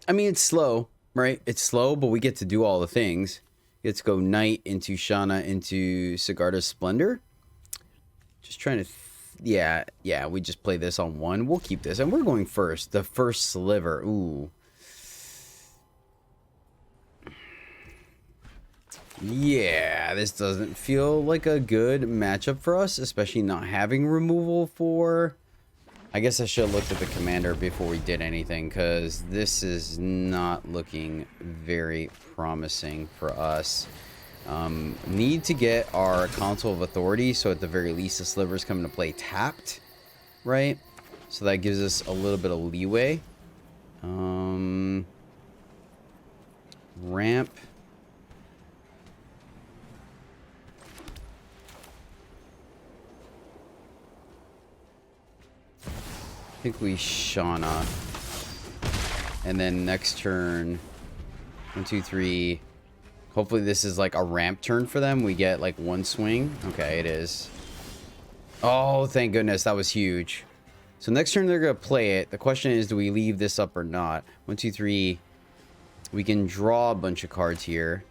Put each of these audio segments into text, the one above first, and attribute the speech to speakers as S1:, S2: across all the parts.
S1: I mean, it's slow, right? It's slow, but we get to do all the things. Let's go Knight into Shanna into Sigarda's Splendor. Just trying to... yeah, we just play this on one. We'll keep this. And we're going first. The first sliver. Ooh. Yeah, this doesn't feel like a good matchup for us, especially not having removal for... I guess I should have looked at the commander before we did anything, because this is not looking very promising for us. Need to get our Council of Authority, so at the very least the slivers come into play tapped, right? So that gives us a little bit of leeway. Ramp. I think we Shanna. And then next turn, 1, 2, 3. Hopefully this is like a ramp turn for them. We get like one swing. Okay, it is. Oh, thank goodness. That was huge. So next turn they're going to play it. The question is, do we leave this up or not? 1, 2, 3. We can draw a bunch of cards here.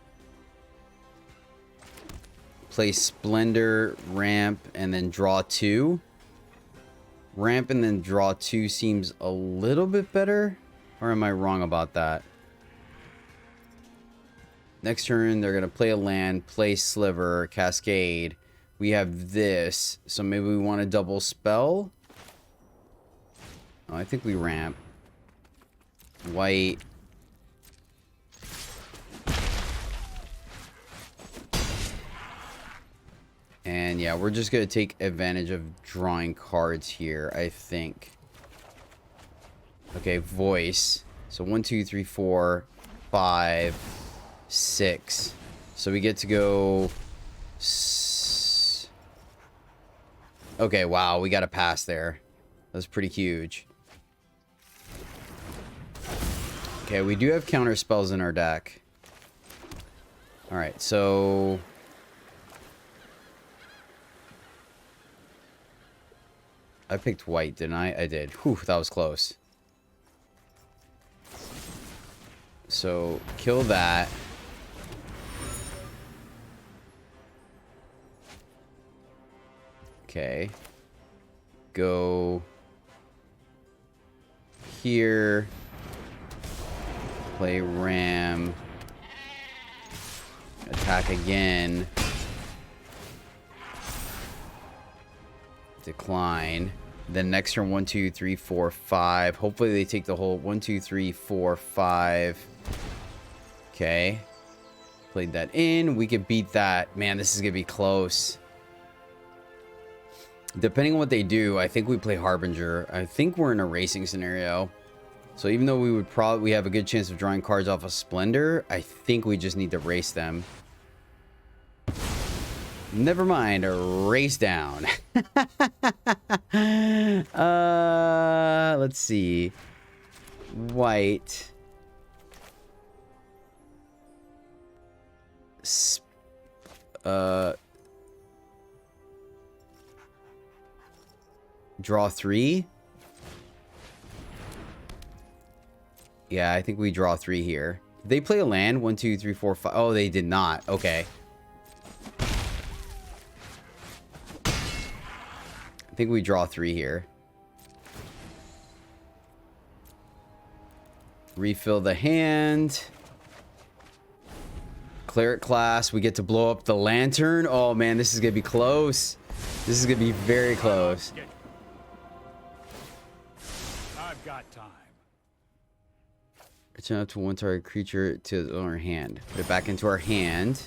S1: Play Splendor, ramp, and then draw 2. Ramp and then draw 2 seems a little bit better. Or am I wrong about that? Next turn, they're going to play a land, play Sliver, Cascade. We have this. So maybe we want to double spell. Oh, I think we ramp. White. And yeah, we're just going to take advantage of drawing cards here, I think. Okay, voice. So 1, 2, 3, 4, 5, 6. So we get to go... Okay, wow, we got a pass there. That's pretty huge. Okay, we do have counter spells in our deck. Alright, so... I picked white, didn't I? I did. Whew, that was close. So, kill that. Okay. Go here. Play ram. Attack again. Decline. Then next turn 1, 2, 3, 4, 5. Hopefully they take the whole 1, 2, 3, 4, 5. Okay. Played that in. We could beat that. Man, this is gonna be close. Depending on what they do, I think we play Harbinger. I think we're in a racing scenario. So even though we would probably have a good chance of drawing cards off of Splendor, I think we just need to race them. Never mind, race down. Let's see. White. Draw 3. Yeah, I think we draw 3 here. Did they play a land? 1, 2, 3, 4, 5. Oh, they did not. Okay. I think we draw 3 here. Refill the hand. Cleric class. We get to blow up the lantern. Oh, man, this is going to be close. This is going to be very close.
S2: I've got time.
S1: Return up to one target creature to our hand. Put it back into our hand.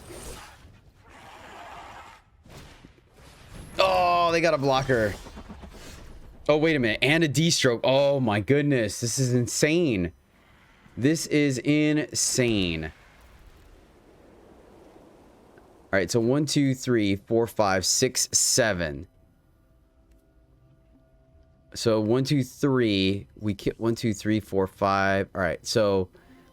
S1: Oh, they got a blocker. Oh, wait a minute. And a D-stroke. Oh, my goodness. This is insane. This is insane. All right, so 1, 2, 3, 4, 5, 6, 7. So 1, 2, 3. We kill 1, 2, 3, 4, 5. All right, so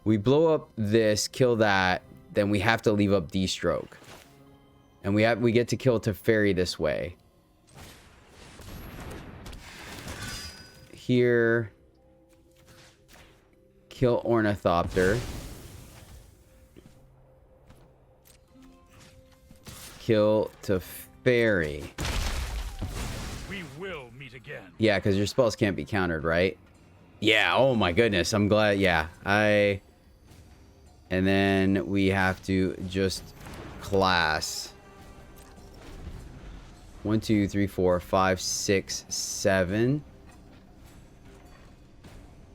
S1: we blow up this, kill that. Then we have to leave up D-stroke, and we get to kill Teferi this way. Here. Kill Ornithopter. Kill Teferi.
S2: We will meet again.
S1: Yeah, because your spells can't be countered, right? Yeah, oh my goodness. I'm glad. Yeah, and then we have to just class. 1, 2, 3, 4, 5, 6, 7.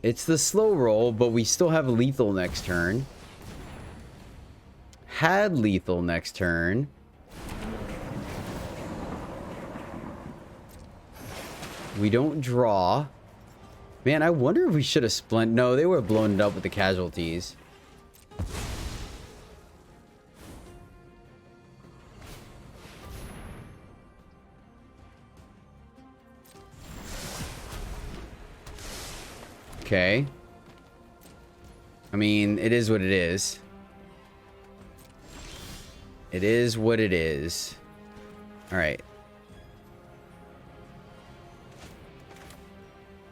S1: It's the slow roll, but we still have lethal next turn. Had lethal next turn. We don't draw. Man, I wonder if we should have split. No, they would have blown it up with the casualties. Okay. I mean, it is what it is. It is what it is. All right.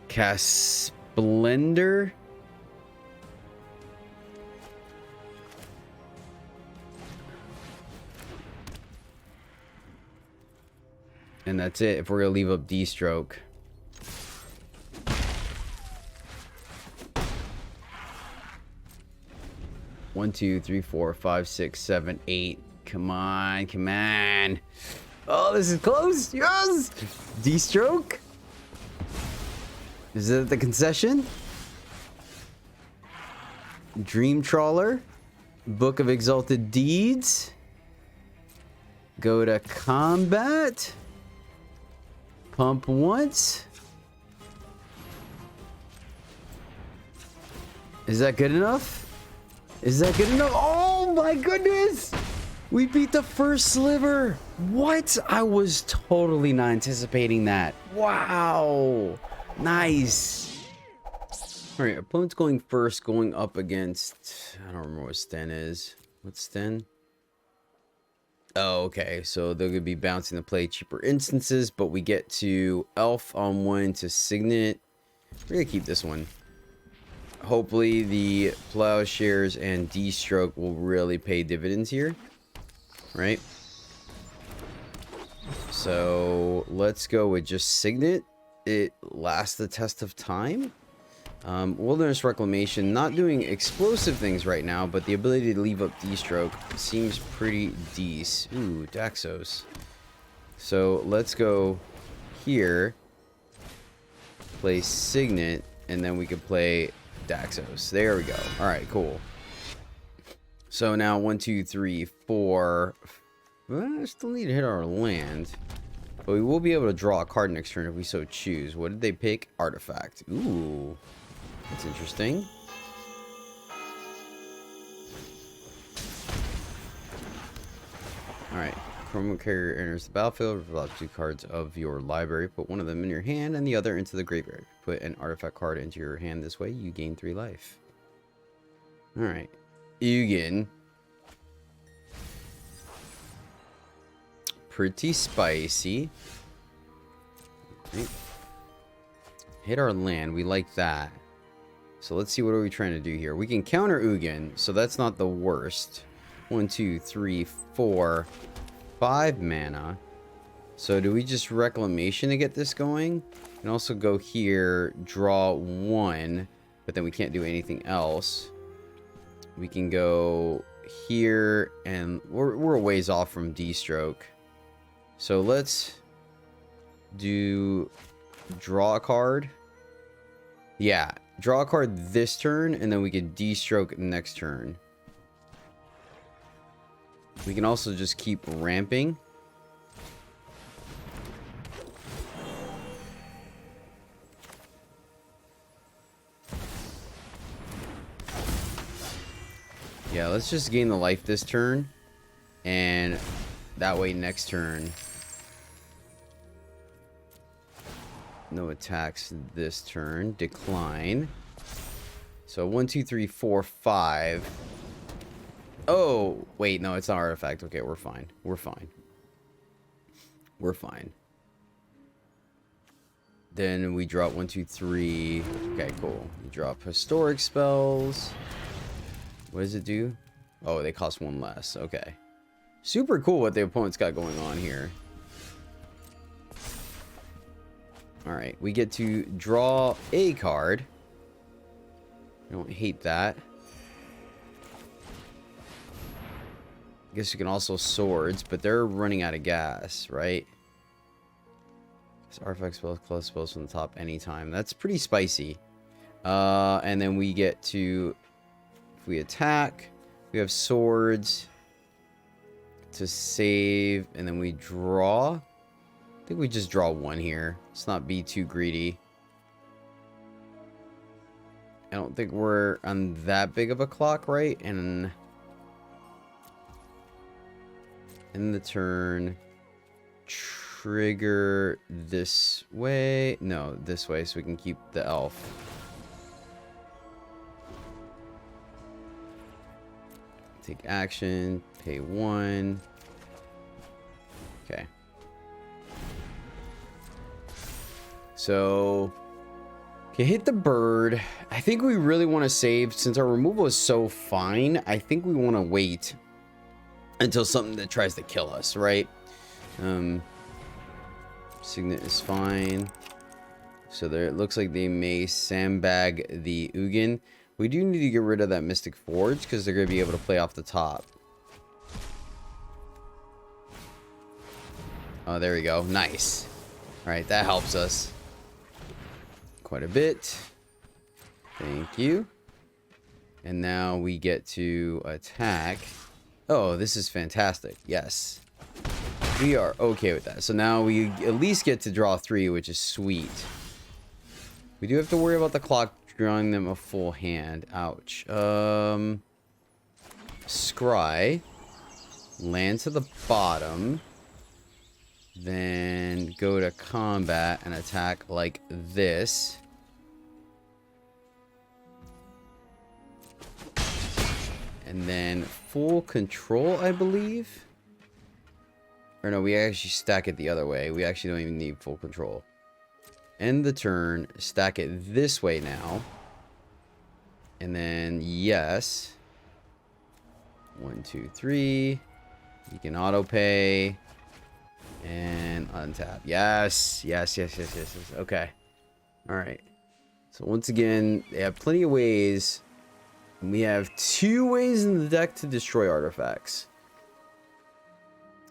S1: Cast Splendor. And that's it if we're gonna leave up D-Stroke. One, 2, 3, 4, 5, 6, 7, 8. Come on, come on. Oh, this is close. Yes! D-Stroke. Is it the concession? Dream Trawler. Book of Exalted Deeds. Go to combat. Pump once. Is that good enough? Is that good enough? Oh my goodness! We beat the first sliver. What? I was totally not anticipating that. Wow. Nice. All right, opponent's going first, going up against... I don't remember what Sten is. What's Sten? Oh, okay. So they're going to be bouncing to play cheaper instances, but we get to Elf on one to Signet. We're going to keep this one. Hopefully the Plowshares and D-Stroke will really pay dividends here. Right? So let's go with just Signet. It lasts the test of time. Wilderness Reclamation, not doing explosive things right now, but the ability to leave up D-Stroke seems pretty decent. Ooh, Daxos. So let's go here, play Signet, and then we can play Daxos. There we go. All right, cool. So now 1, 2, 3, 4. Well, I still need to hit our land. But we will be able to draw a card next turn if we so choose. What did they pick? Artifact. Ooh. That's interesting. Alright. Chroma Carrier enters the battlefield. Reveal 2 cards of your library. Put one of them in your hand and the other into the graveyard. Put an artifact card into your hand this way. You gain 3 life. Alright. Ugin. Pretty spicy. Right. Hit our land. We like that. So let's see, what are we trying to do here? We can counter Ugin, so that's not the worst. 1, 2, 3, 4, 5 mana. So do we just Reclamation to get this going? And also go here, draw 1, but then we can't do anything else. We can go here, and we're a ways off from D-Stroke. So let's do draw a card. Yeah, draw a card this turn, and then we can D-Stroke next turn. We can also just keep ramping. Yeah, let's just gain the life this turn, and that way next turn no attacks this turn. Decline. So 1, 2, 3, 4, 5. Oh, wait, no, it's not artifact. Okay, we're fine. We're fine. We're fine. Then we drop 1, 2, 3. Okay, cool. We drop historic spells. What does it do? Oh, they cost 1 less. Okay. Super cool what the opponent's got going on here. Alright, we get to draw a card. I don't hate that. I guess you can also swords, but they're running out of gas, right? This artifact spells, close spells from the top anytime. That's pretty spicy. And then we get to, if we attack, we have swords to save, and then we draw. I think we just draw 1 here. Let's not be too greedy. I don't think we're on that big of a clock, right? And in the turn, trigger this way. No, this way, so we can keep the elf. Take action, pay 1. Okay. So, okay, hit the bird. I think we really want to save, since our removal is so fine, I think we want to wait until something that tries to kill us, right? Signet is fine. So there, it looks like they may sandbag the Ugin. We do need to get rid of that Mystic Forge, because they're going to be able to play off the top. Oh, there we go. Nice. Alright, that helps us quite a bit. Thank you. And now we get to attack. Oh, this is fantastic. Yes. We are okay with that. So now we at least get to draw 3, which is sweet. We do have to worry about the clock drawing them a full hand. Ouch. Scry. Land to the bottom. Then go to combat and attack like this. And then full control, I believe. Or no, we actually stack it the other way. We actually don't even need full control. End the turn. Stack it this way now. And then, yes. 1, 2, 3. You can auto pay. And untap. Yes. Yes, yes, yes, yes, yes. Okay. Alright. So once again, they have plenty of ways. And we have 2 ways in the deck to destroy artifacts.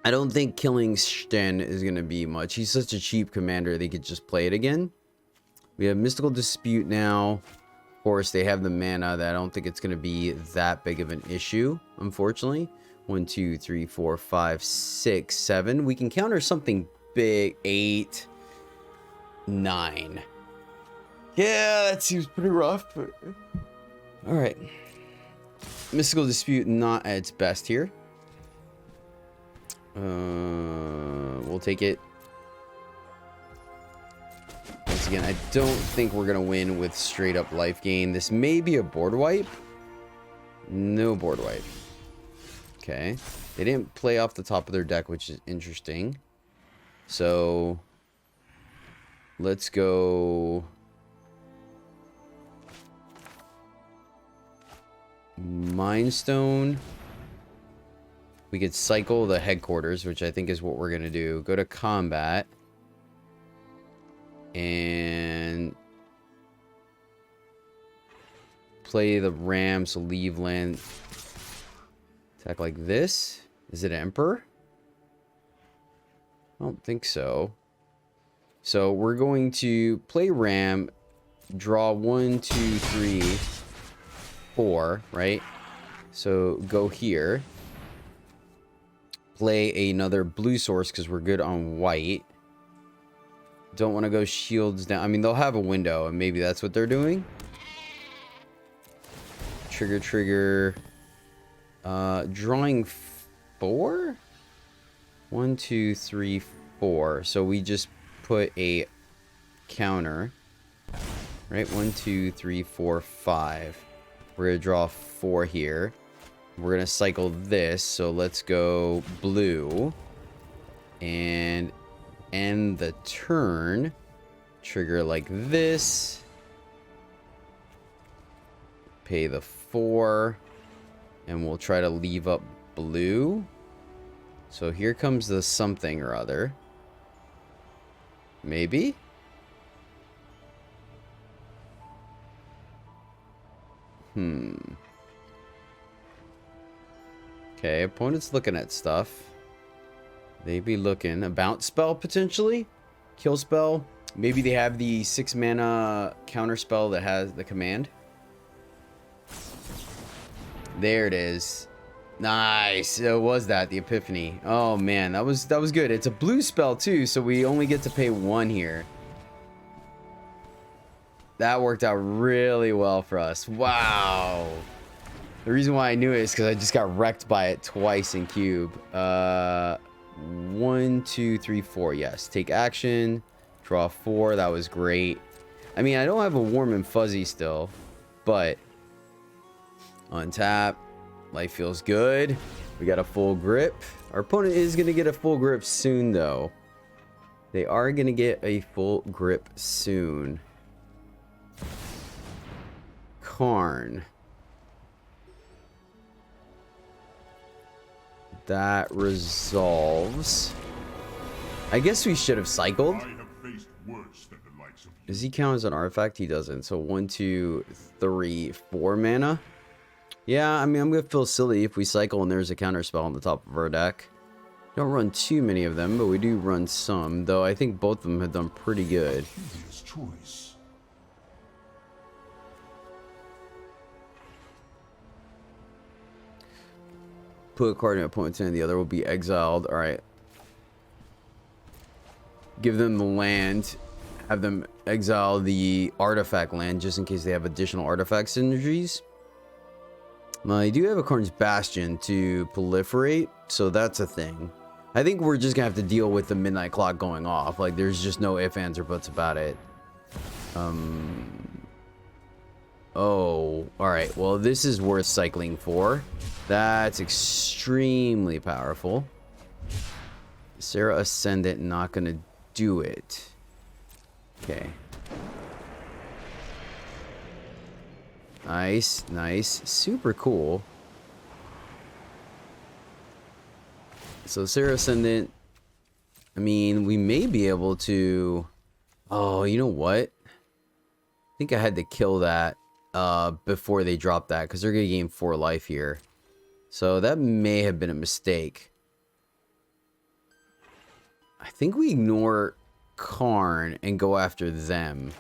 S1: I don't think killing Sten is going to be much. He's such a cheap commander, they could just play it again. We have Mystical Dispute now. Of course, they have the mana that I don't think it's going to be that big of an issue, unfortunately. 1, 2, 3, 4, 5, 6, 7. We can counter something big. 8, 9. Yeah, that seems pretty rough, but... Alright. Mystical Dispute not at its best here. We'll take it. Once again, I don't think we're gonna win with straight up life gain. This may be a board wipe. No board wipe. Okay. They didn't play off the top of their deck, which is interesting. So let's go Mindstone. We could cycle the headquarters, which I think is what we're going to do. Go to combat. And play the ram, so leave land. Attack like this. Is it Emperor? I don't think so. So we're going to play ram. Draw 1, 2, 3, 4, right? So go here. Play another blue source because we're good on white. Don't want to go shields down. I mean, they'll have a window, and maybe that's what they're doing. Trigger. Drawing 4? 1, 2, 3, 4. So we just put a counter. Right? 1, 2, 3, 4, 5. We're going to draw 4 here. We're going to cycle this. So let's go blue. And end the turn. Trigger like this. Pay the 4. And we'll try to leave up blue. So here comes the something or other. Maybe? Okay, opponent's looking at stuff. They be looking. A bounce spell, potentially? Kill spell? Maybe they have the 6 mana counter spell that has the command. There it is. Nice. It was that, the Epiphany. Oh man, that was good. It's a blue spell too, so we only get to pay 1 here. That worked out really well for us. Wow. The reason why I knew it is because I just got wrecked by it twice in cube. 1, 2, 3, 4. Yes. Take action. Draw 4. That was great. I mean, I don't have a warm and fuzzy still, but untap. Life feels good. We got a full grip. Our opponent is going to get a full grip soon, though. They are going to get a full grip soon. Karn. That resolves. I guess we should have cycled. Does he count as an artifact? He doesn't. So 1, 2, 3, 4 mana. Yeah, I mean, I'm going to feel silly if we cycle and there's a counter spell on the top of our deck. Don't run too many of them, but we do run some. Though I think both of them have done pretty good. Choice. Put a card in opponent's hand, the other will be exiled. Alright. Give them the land. Have them exile the artifact land just in case they have additional artifact synergies. I do have a Karn's Bastion to proliferate, so that's a thing. I think we're just gonna have to deal with the midnight clock going off. Like, there's just no ifs, ands, or buts about it. Oh, alright. Well, this is worth cycling for. That's extremely powerful. Sarah Ascendant, not gonna do it. Okay. Nice, nice. Super cool. So Sarah Ascendant, I mean, we may be able to... Oh, you know what? I think I had to kill that before they drop that, because they're going to gain 4 life here. So that may have been a mistake. I think we ignore Karn and go after them.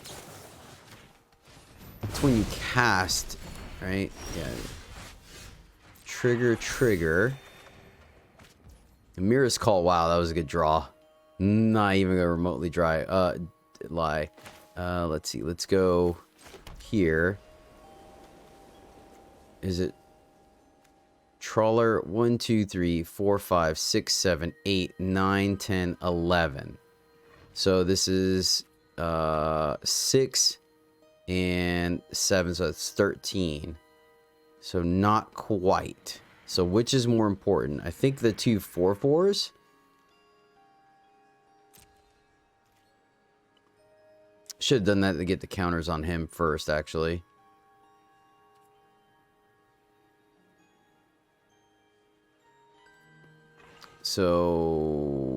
S1: That's when you cast, right? Yeah. Trigger, trigger. Amira's Call. Wow, that was a good draw. Not even gonna remotely lie. Let's see. Let's go here. Is it Trawler? 1, 2, 3, 4, 5, 6, 7, 8, 9, 10, 11. So this is 6 and 7, so that's 13. So not quite. So which is more important? I think the 2 4/4s. Should have done that to get the counters on him first, actually. So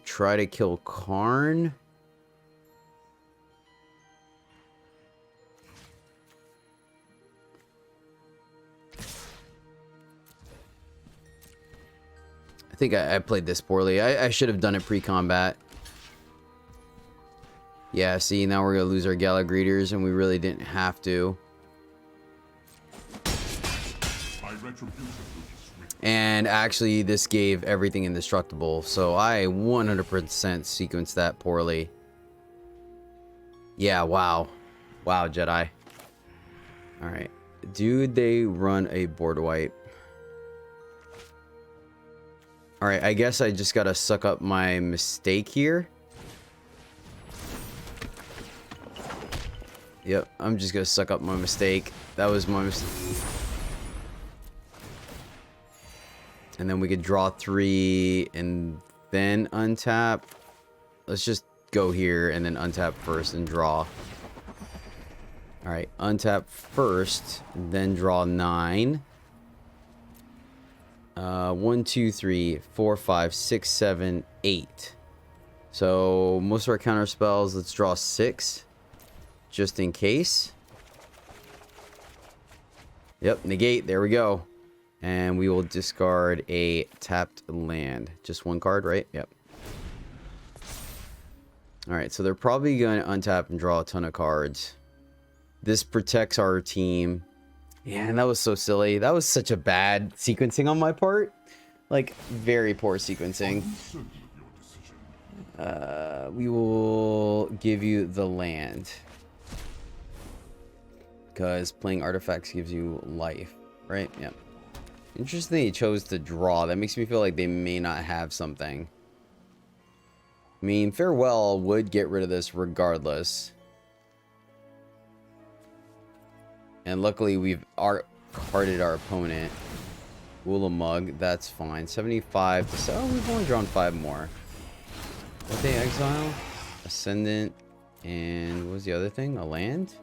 S1: try to kill Karn. I think I played this poorly. I should have done it pre-combat. Yeah, see, now we're going to lose our Gala Greeters, and we really didn't have to. And actually, this gave everything indestructible, so I 100% sequenced that poorly. Yeah, wow. Wow, Jedi. Alright. Do they run a board wipe? Alright, I guess I just gotta suck up my mistake here. Yep, I'm just gonna suck up my mistake. That was my mistake. And then we could draw 3 and then untap. Let's just go here and then untap first and draw. Alright, untap first, then draw 9. 1, 2, 3, 4, 5, 6, 7, 8. So most of our counter spells, let's draw 6. Just in case. Yep, negate, there we go. And we will discard a tapped land. Just 1 card, right? Yep. Alright, so they're probably going to untap and draw a ton of cards. This protects our team. Yeah, and that was so silly. That was such a bad sequencing on my part. Like, very poor sequencing. We will give you the land. Because playing artifacts gives you life, right? Yeah. Interesting he chose to draw. That makes me feel like they may not have something. I mean, Farewell would get rid of this regardless. And luckily we've carded our opponent. Mug, that's fine. 75 to 7. Oh, we've only drawn 5 more. What they exile? Ascendant. And what was the other thing? A land?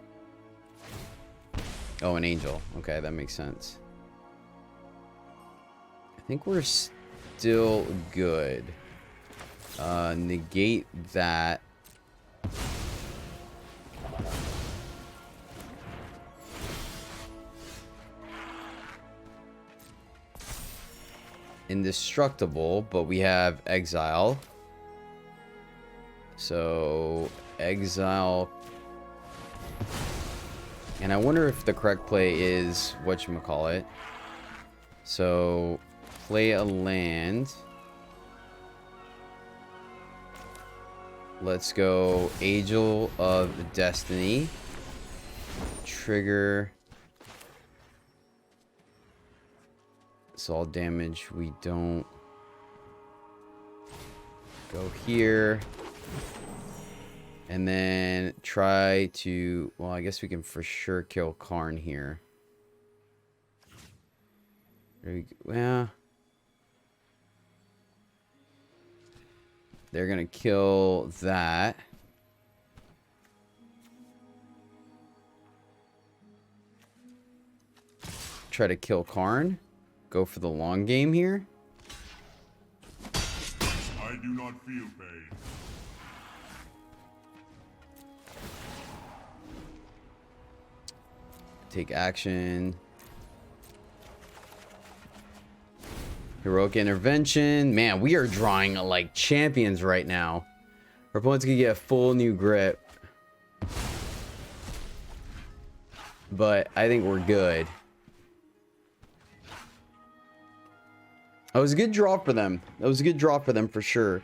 S1: Oh, an angel. Okay, that makes sense. I think we're still good. Negate that. Indestructible, but we have exile. So exile. And I wonder if the correct play is whatchamacallit. So play a land. Let's go Angel of Destiny. Trigger. It's all damage. We don't go here. And then try to... Well, I guess we can for sure kill Karn here. There we go. Well... They're gonna kill that. Try to kill Karn. Go for the long game here.
S3: I do not feel pain.
S1: Take action. Heroic intervention. Man, we are drawing like champions right now. Our opponent's gonna get a full new grip. But I think we're good. That was a good draw for them. That was a good draw for them for sure.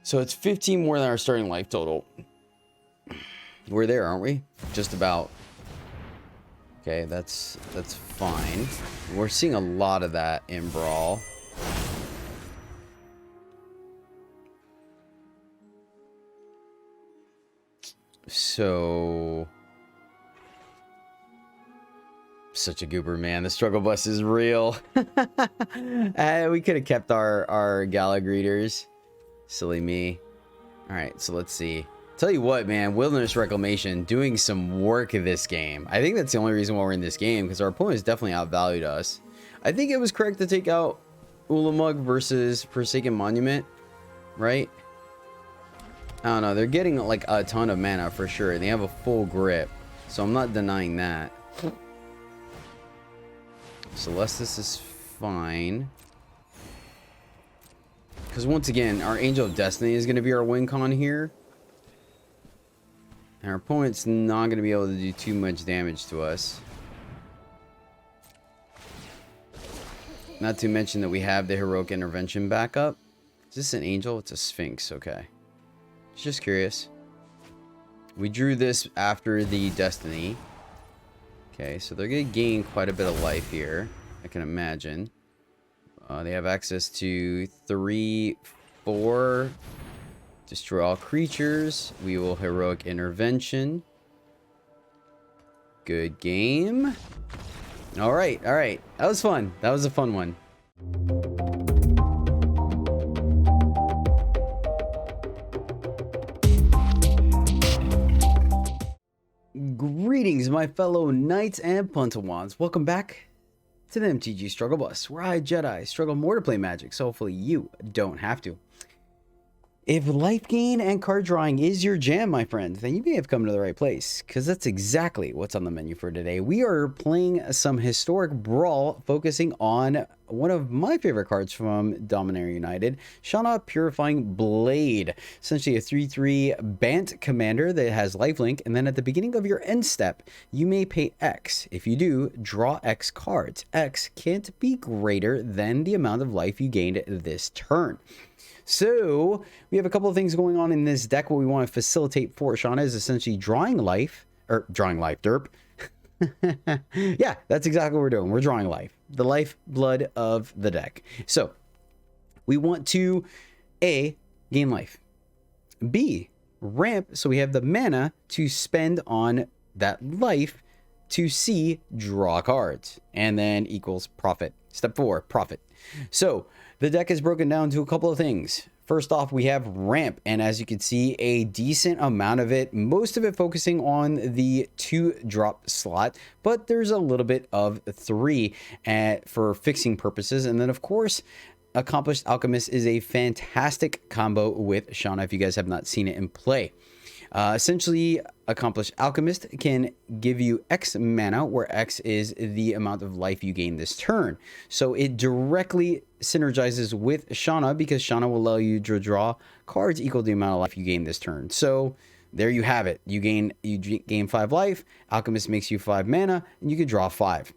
S1: So it's 15 more than our starting life total. We're there, aren't we? Just about. Okay, that's fine. We're seeing a lot of that in Brawl. So... Such a goober, man. The struggle bus is real. We could have kept our Gala greeters. Silly me. Alright, so let's see. Tell you what, man, Wilderness Reclamation doing some work in this game. I think that's the only reason why we're in this game, because our opponents definitely outvalued us. I think it was correct to take out Ulamug versus Forsaken Monument, right? I don't know. They're getting like a ton of mana for sure. They have a full grip, so I'm not denying that. Celestis is fine. Because once again, our Angel of Destiny is going to be our win con here. And our opponent's not going to be able to do too much damage to us. Not to mention that we have the Heroic Intervention backup. Is this an Angel? It's a Sphinx. Okay. Just curious. We drew this after the Destiny. Okay, so they're going to gain quite a bit of life here, I can imagine. They have access to 3, 4... Destroy all creatures. We will Heroic Intervention. Good game. Alright. That was fun. That was a fun one. Greetings, my fellow knights and puntawans. Welcome back to the MTG Struggle Bus, where I, Jedi, struggle more to play Magic, so hopefully you don't have to. If life gain and card drawing is your jam, my friend, then you may have come to the right place, because that's exactly what's on the menu for today. We are playing some historic Brawl, focusing on one of my favorite cards from Dominaria United, Shanna Purifying Blade. Essentially a 3/3 Bant commander that has lifelink, and then at the beginning of your end step, you may pay X. If you do, draw X cards. X can't be greater than the amount of life you gained this turn. So we have a couple of things going on in this deck. What we want to facilitate for Shanna is essentially drawing life, derp. Yeah, that's exactly what we're doing. We're drawing life, the lifeblood of the deck. So we want to A, gain life, B, ramp, so we have the mana to spend on that life, to C, draw cards, and then equals profit. Step 4, profit. So the deck is broken down to a couple of things. First off, we have ramp, and as you can see, a decent amount of it, most of it focusing on the 2-drop slot, but there's a little bit of 3 for fixing purposes. And then of course, Accomplished Alchemist is a fantastic combo with Shanna if you guys have not seen it in play. Essentially, Accomplished Alchemist can give you X mana, where X is the amount of life you gain this turn. So it directly synergizes with Shanna, because Shanna will allow you to draw cards equal to the amount of life you gain this turn. So there you have it. You gain 5 life. Alchemist makes you 5 mana, and you can draw 5.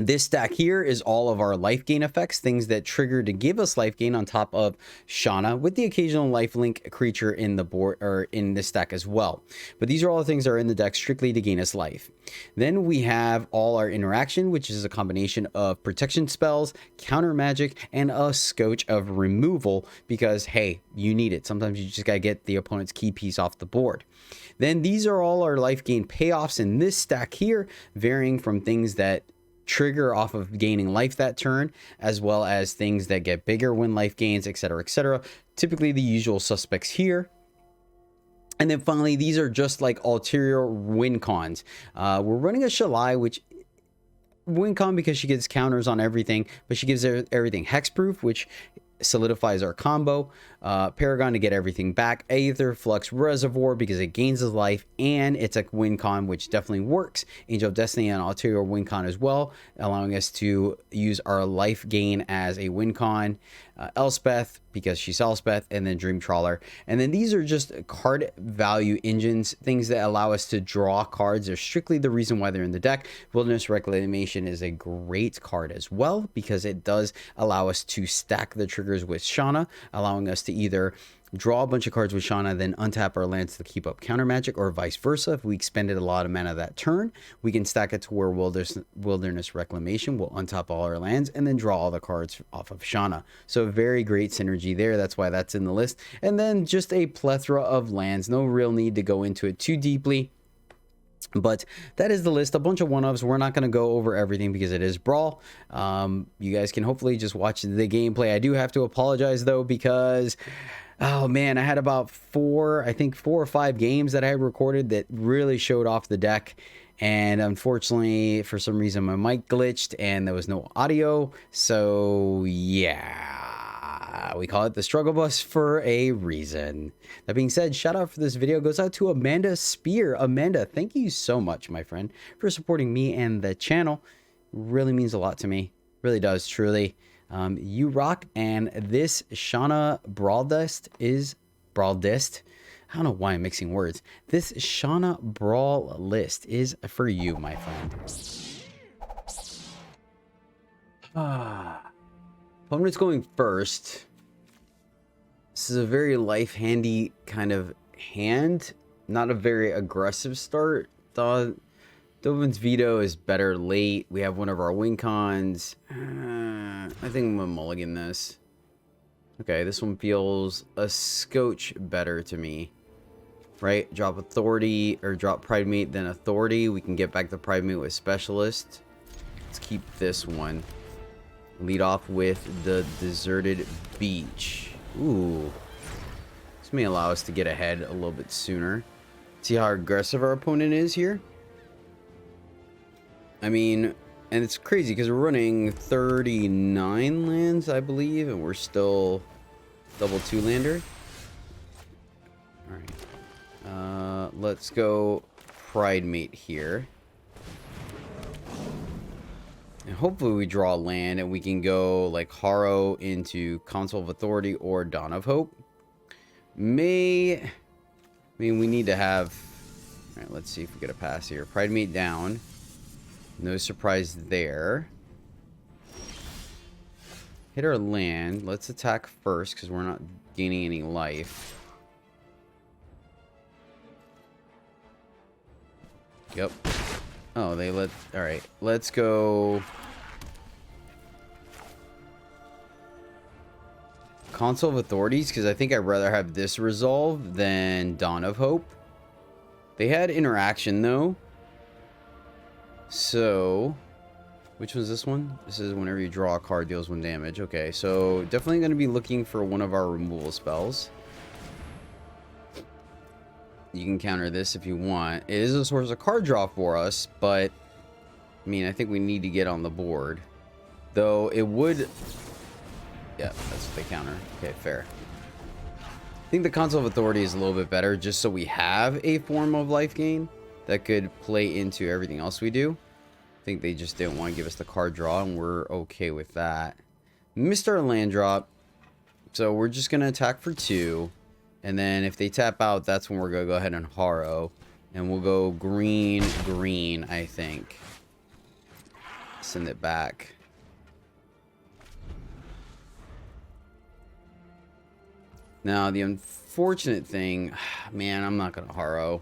S1: This stack here is all of our life gain effects, things that trigger to give us life gain on top of Shanna, with the occasional lifelink creature in the board or in this stack as well. But these are all the things that are in the deck strictly to gain us life. Then we have all our interaction, which is a combination of protection spells, counter magic, and a scotch of removal, because hey, you need it. Sometimes you just gotta get the opponent's key piece off the board. Then these are all our life gain payoffs in this stack here, varying from things that trigger off of gaining life that turn, as well as things that get bigger when life gains, etc., etc. Typically the usual suspects here. And then finally, these are just like ulterior win cons. We're running a Shalai, which win con because she gets counters on everything, but she gives everything hexproof, which solidifies our combo. Paragon to get everything back. Aether Flux Reservoir because it gains his life, and it's a win con, which definitely works. Angel of Destiny and ulterior win con as well, allowing us to use our life gain as a win con. Elspeth because she's Elspeth, and then Dream Trawler. And then these are just card value engines, things that allow us to draw cards. They're strictly the reason why they're in the deck. Wilderness Reclamation is a great card as well, because it does allow us to stack the triggers with Shanna, allowing us to either draw a bunch of cards with Shanna, then untap our lands to keep up counter magic, or vice versa. If we expended a lot of mana that turn, we can stack it to where Wilderness Reclamation will untap all our lands and then draw all the cards off of Shanna. So very great synergy there. That's why that's in the list. And then just a plethora of lands. No real need to go into it too deeply, but that is the list. A bunch of one-ofs. We're not going to go over everything because it is Brawl. You guys can hopefully just watch the gameplay. I do have to apologize though, because oh man, I had about 4 or 5 games that I had recorded that really showed off the deck. And unfortunately, for some reason, my mic glitched and there was no audio. So yeah, we call it the Struggle Bus for a reason. That being said, shout out for this video goes out to Amanda Spear. Amanda, thank you so much, my friend, for supporting me and the channel. Really means a lot to me. Really does, truly. You rock, and this Shanna Brawldist is Brawldist. I don't know why I'm mixing words. This Shanna Brawl list is for you, my friend. Opponent's going first. This is a very life handy kind of hand. Not a very aggressive start. Dovin's Veto is better late. We have one of our win cons. I think I'm gonna mulligan this. Okay, this one feels a scotch better to me. Right? Drop Authority, or drop Pride Meat, then Authority. We can get back the Pride Meat with Specialist. Let's keep this one. Lead off with the Deserted Beach. Ooh. This may allow us to get ahead a little bit sooner. See how aggressive our opponent is here? I mean, and it's crazy because we're running 39 lands, I believe, and we're still double 2-lander. Alright. Let's go Pride Mate here. And hopefully we draw a land and we can go like Harrow into Council of Authority or Dawn of Hope. I mean, we need to have... Alright, let's see if we get a pass here. Pride Mate down. No surprise there. Hit our land. Let's attack first because we're not gaining any life. Yep. Oh, they let... Alright, let's go... Council of Authorities, because I think I'd rather have this resolve than Dawn of Hope. They had interaction, though. So... Which was this one? This is whenever you draw a card, deals 1 damage. Okay, so definitely going to be looking for one of our removal spells. You can counter this if you want. It is a source of card draw for us, but... I mean, I think we need to get on the board. Though, it would... Yeah, that's what they counter. Okay, fair. I think the Council of Authority is a little bit better, just so we have a form of life gain that could play into everything else we do. I think they just didn't want to give us the card draw, and we're okay with that. Missed our land drop, so we're just going to attack for 2. And then if they tap out, that's when we're going to go ahead and Harrow. And we'll go green, green, I think. Send it back. Now, the unfortunate thing... Man, I'm not going to Harrow.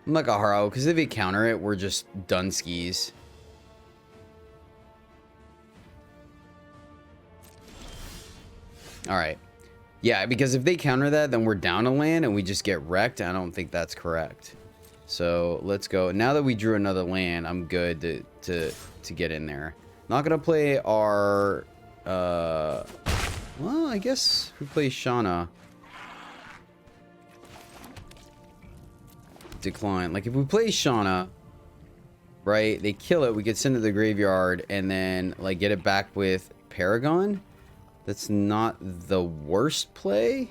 S1: I'm not going to Harrow, because if they counter it, we're just done skis. Alright. Yeah, because if they counter that, then we're down a land and we just get wrecked. I don't think that's correct. So, let's go. Now that we drew another land, I'm good to get in there. Not going to play our... Well, I guess we play Shanna. Decline. Like, if we play Shanna, right, they kill it, we could send it to the graveyard, and then, like, get it back with Paragon. That's not the worst play.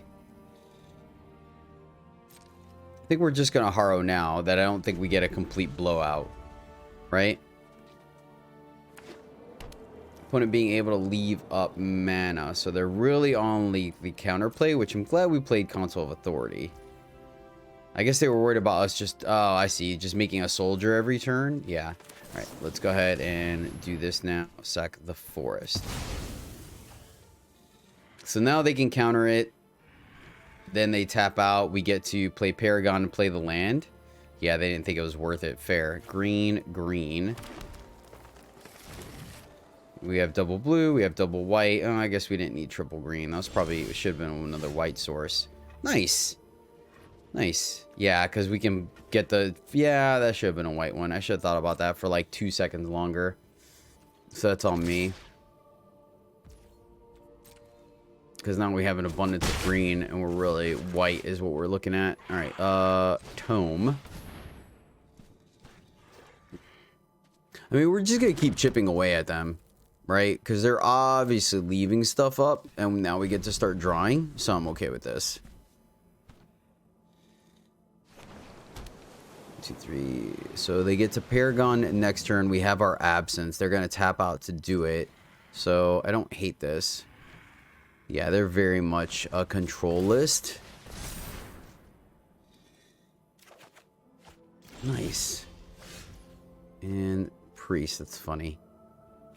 S1: I think we're just going to Harrow now, that I don't think we get a complete blowout. Right? Opponent being able to leave up mana. So they're really on the counterplay, which I'm glad we played Council of Authority. I guess they were worried about us just... Oh, I see. Just making a soldier every turn. Yeah. Alright, let's go ahead and do this now. Sack the forest. So now they can counter it. Then they tap out. We get to play Paragon and play the land. Yeah, they didn't think it was worth it. Fair. Green, green. We have double blue. We have double white. Oh, I guess we didn't need triple green. That was probably... Should have been another white source. Nice. Nice. Yeah, because we can get the... Yeah, that should have been a white one. I should have thought about that for like 2 seconds longer. So that's on me. Because now we have an abundance of green, and we're really... White is what we're looking at. Alright, Tome. I mean, we're just going to keep chipping away at them. Right? Because they're obviously leaving stuff up, and now we get to start drawing. So I'm okay with this. 2, 3. So they get to Paragon next turn. We have our Absence. They're going to tap out to do it. So I don't hate this. Yeah, they're very much a control list. Nice. And Priest, that's funny.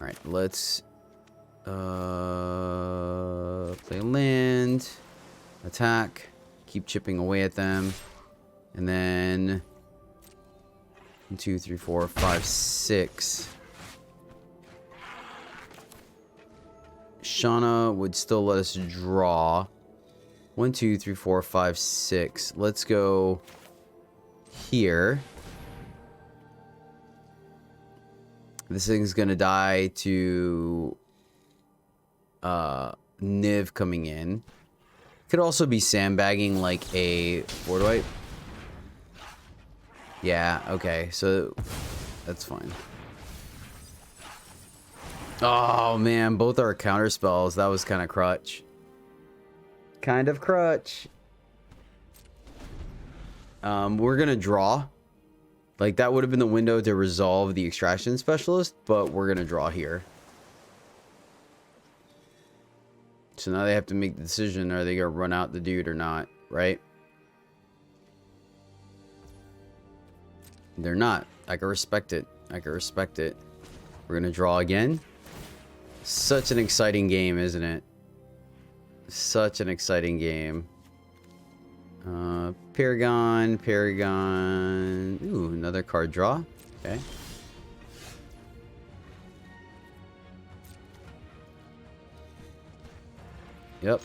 S1: Alright, let's play land, attack, keep chipping away at them, and then 1, 2, 3, 4, 5, 6. Shanna would still let us draw. 1, 2, 3, 4, 5, 6. Let's go here. This thing's gonna die to Niv coming in. Could also be sandbagging like a board wipe. Yeah, okay, so that's fine. Oh man, both our counter spells. That was kind of crutch. Kind of crutch. We're gonna draw. Like, that would have been the window to resolve the extraction specialist, but we're gonna draw here. So now they have to make the decision, are they gonna run out the dude or not, right? They're not. I can respect it. I can respect it. We're gonna draw again. Such an exciting game, isn't it? Such an exciting game. Paragon. Ooh, another card draw. Okay. Yep.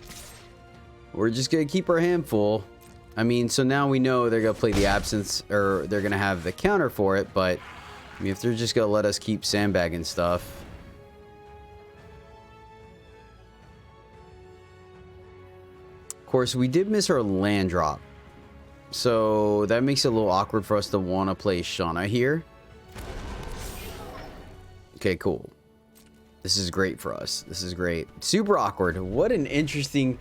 S1: We're just gonna keep our hand full. I mean, so now we know they're gonna play the absence, or they're gonna have the counter for it, but I mean, if they're just gonna let us keep sandbagging stuff. Of course, we did miss our land drop. So that makes it a little awkward for us to want to play Shanna here. Okay, cool. This is great for us. This is great. Super awkward. What an interesting...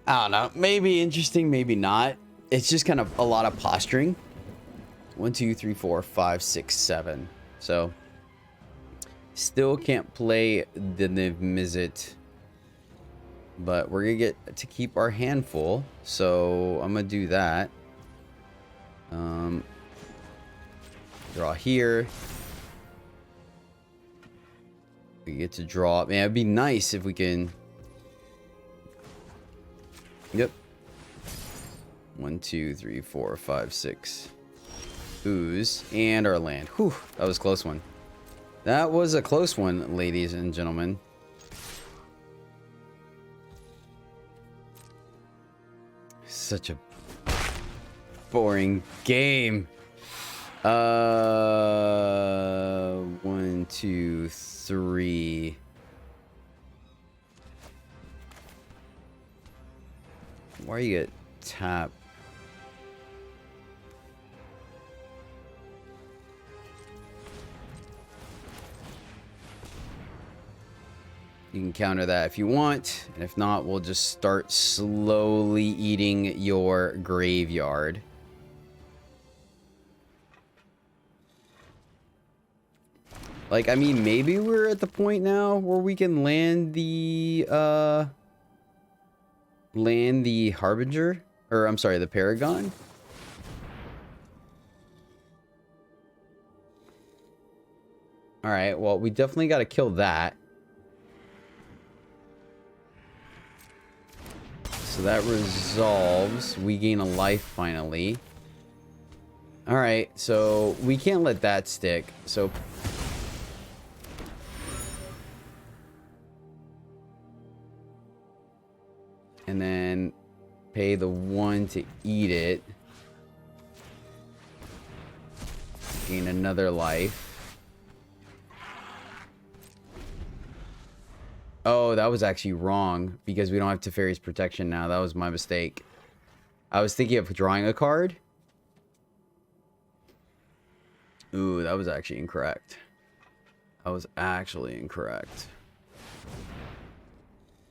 S1: I don't know. Maybe interesting, maybe not. It's just kind of a lot of posturing. 1, 2, 3, 4, 5, 6, 7. So, still can't play the Niv Mizzet. But we're going to get to keep our hand full. So, I'm going to do that. Draw here. We get to draw. Man, it'd be nice if we can... Yep. 1, 2, 3, 4, 5, 6. Ooze. And our land. Whew. That was a close one. That was a close one, ladies and gentlemen. Such a boring game. 1, 2, 3. Why you get tapped? You can counter that if you want, and if not, we'll just start slowly eating your graveyard. Like, I mean, maybe we're at the point now where we can land the Harbinger, or I'm sorry, the Paragon. All right, well, we definitely got to kill that. So that resolves. We gain a life finally. All right, so we can't let that stick. So and then pay the 1 to eat it. Gain another life. Oh, that was actually wrong because we don't have Teferi's protection now. That was my mistake. I was thinking of drawing a card. Ooh, that was actually incorrect. That was actually incorrect.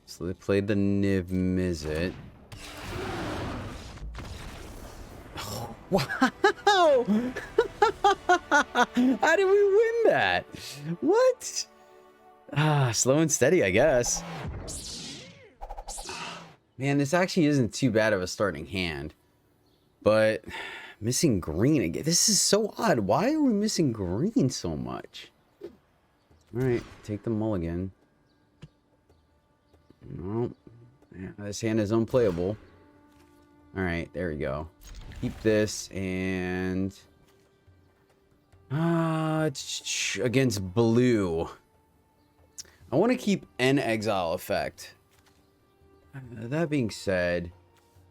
S1: So they played the Niv Mizzet. Oh, wow! How did we win that? What? Ah, slow and steady, I guess. Man, this actually isn't too bad of a starting hand. But missing green again. This is so odd. Why are we missing green so much? Alright, take the mulligan. No. Yeah, this hand is unplayable. Alright, there we go. Keep this and... against blue. I want to keep an exile effect. That being said,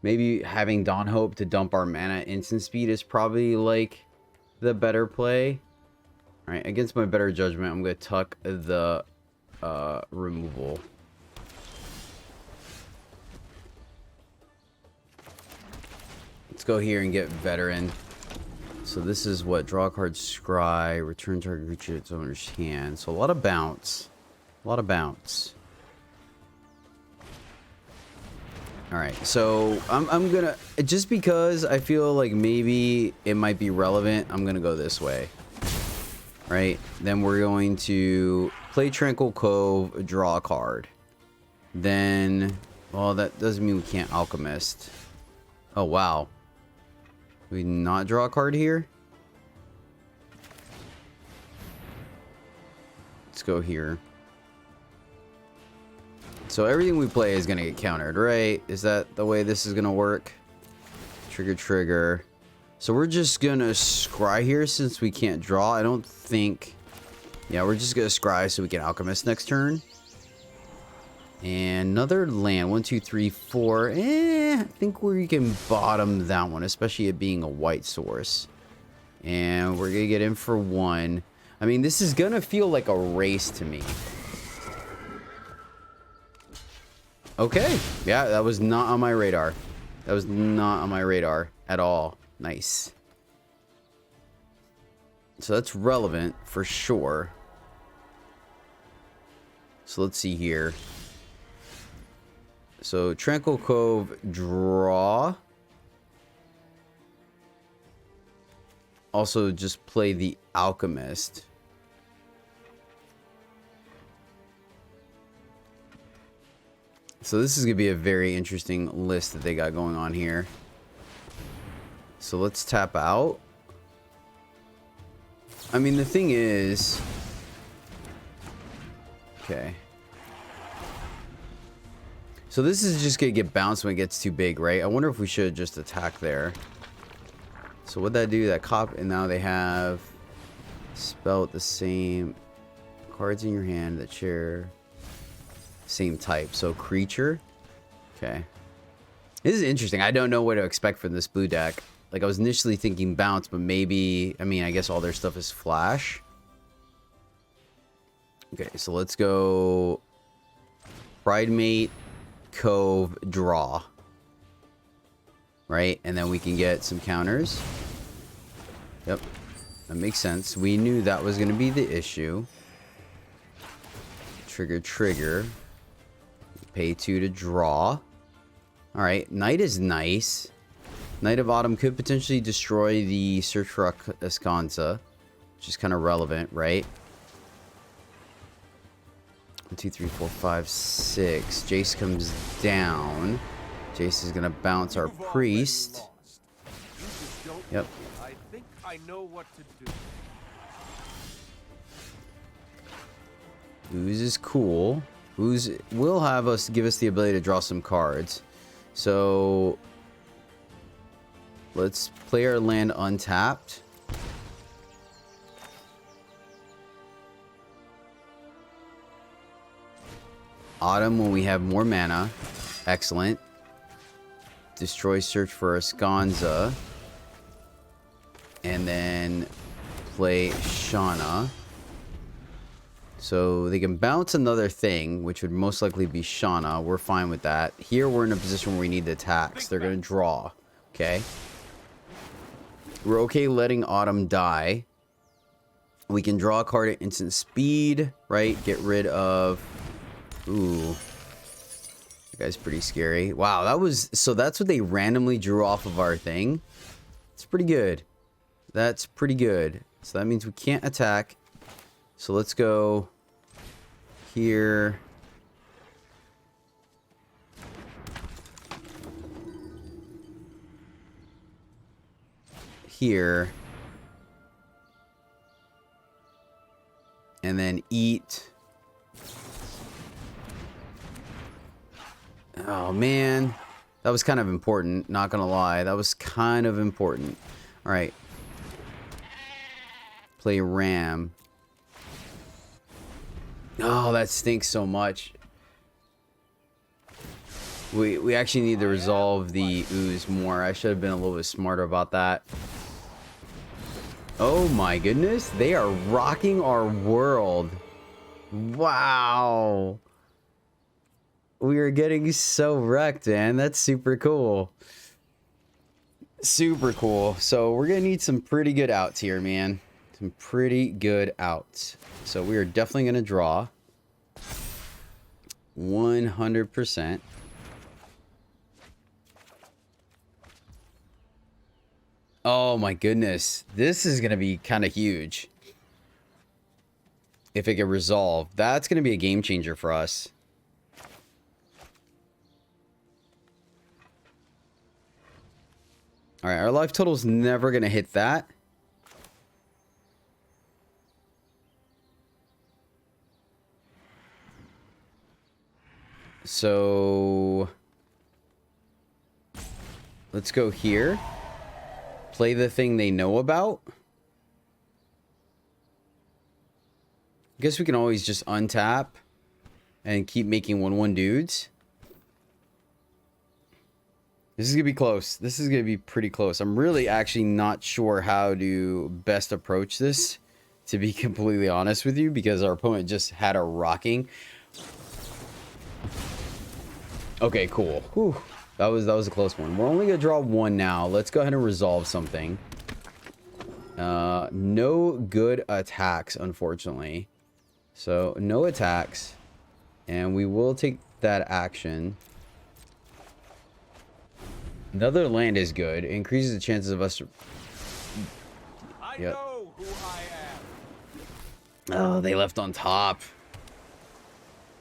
S1: maybe having Dawn Hope to dump our mana instant speed is probably like the better play. Alright, against my better judgment, I'm going to tuck the removal. Let's go here and get veteran. So this is what? Draw a card, scry, return target creature to its owner's hand. So a lot of bounce. A lot of bounce. Alright, so I'm gonna... Just because I feel like maybe it might be relevant, I'm gonna go this way. Right? Then we're going to play Tranquil Cove, draw a card. Then... Well, that doesn't mean we can't Alchemist. Oh, wow. We not draw a card here? Let's go here. So everything we play is going to get countered, right? Is that the way this is going to work? Trigger, trigger. So we're just going to scry here since we can't draw. I don't think... Yeah, we're just going to scry so we can Alchemist next turn. And another land. 1, 2, 3, 4. I think we can bottom that one, especially it being a white source. And we're going to get in for 1. I mean, this is going to feel like a race to me. Okay. Yeah, that was not on my radar. That was not on my radar at all. Nice. So that's relevant for sure. So let's see here. So, Tranquil Cove, draw. Also, just play the Alchemist. So, this is going to be a very interesting list that they got going on here. So, let's tap out. I mean, the thing is... Okay. So this is just going to get bounced when it gets too big, right? I wonder if we should just attack there. So what'd that do? That cop, and now they have spelled the same cards in your hand that share same type. So creature. Okay. This is interesting. I don't know what to expect from this blue deck. Like I was initially thinking bounce, but maybe, I mean, I guess all their stuff is flash. Okay, so let's go Pridemate, Cove, draw. Right? And then we can get some counters. Yep. That makes sense. We knew that was going to be the issue. Trigger, trigger. Pay 2 to draw. Alright, Knight is nice. Knight of Autumn could potentially destroy the Search for Escanza, which is kind of relevant, right? 1, 2, 3, 4, 5, 6. Jace comes down. Jace is gonna bounce our priest. Yep.
S4: I think I know what to do.
S1: Ooze is cool. Ooze will have us give us the ability to draw some cards. So let's play our land untapped. Autumn when we have more mana. Excellent. Destroy Search for Escanza. And then play Shanna. So they can bounce another thing, which would most likely be Shanna. We're fine with that. Here we're in a position where we need the attacks. They're going to draw. Okay. We're okay letting Autumn die. We can draw a card at instant speed, right? Get rid of... Ooh. That guy's pretty scary. Wow, that was... So that's what they randomly drew off of our thing. It's pretty good. That's pretty good. So that means we can't attack. So let's go... Here... Here... And then eat... Oh, man. That was kind of important. Not gonna lie. That was kind of important. Alright. Play Ram. Oh, that stinks so much. We actually need to resolve the ooze more. I should have been a little bit smarter about that. Oh my goodness. They are rocking our world. Wow. We are getting so wrecked, man. That's super cool. Super cool. So we're gonna need some pretty good outs here, man. Some pretty good outs. So we are definitely gonna draw 100%. Oh my goodness, this is gonna be kind of huge. If it can resolve, that's gonna be a game changer for us. All right, our life total's never gonna hit that. So let's go here. Play the thing they know about. I guess we can always just untap and keep making 1/1 dudes. This is gonna be close. This is gonna be pretty close. I'm really actually not sure how to best approach this, to be completely honest with you, because our opponent just had a rocking. Okay, cool. Whew. That was a close one. We're only gonna draw one now. Let's go ahead and resolve something. No good attacks, unfortunately. So no attacks, and we will take that action. Another land is good. It increases the chances of us.
S4: I
S1: Yep.
S4: know who I am.
S1: Oh, they left on top.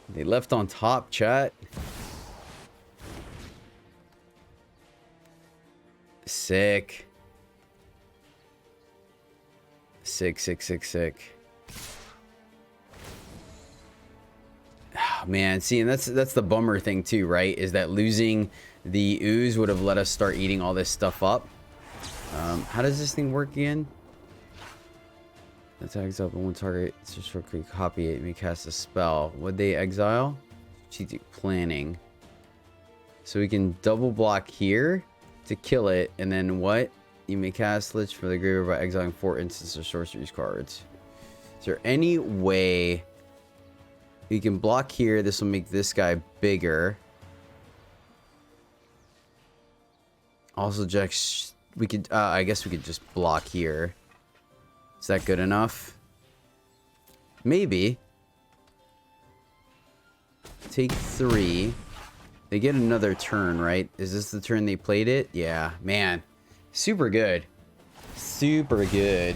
S1: They left on top, chat. Sick. Sick, sick, sick, sick. Oh, man, see, and that's the bummer thing too, right? Is that losing the ooze would have let us start eating all this stuff up. How does this thing work again? Attacks up on one target. It's just shortly copy it and we cast a spell. Would they exile? Strategic planning. So we can double block here to kill it, and then what? You may cast Lich for the graveyard by exiling 4 instants of sorceries cards. Is there any way you can block here? This will make this guy bigger. Also, Jack, we could. I guess we could just block here. Is that good enough? Maybe. Take 3. They get another turn, right? Is this the turn they played it? Yeah, man. Super good. Super good.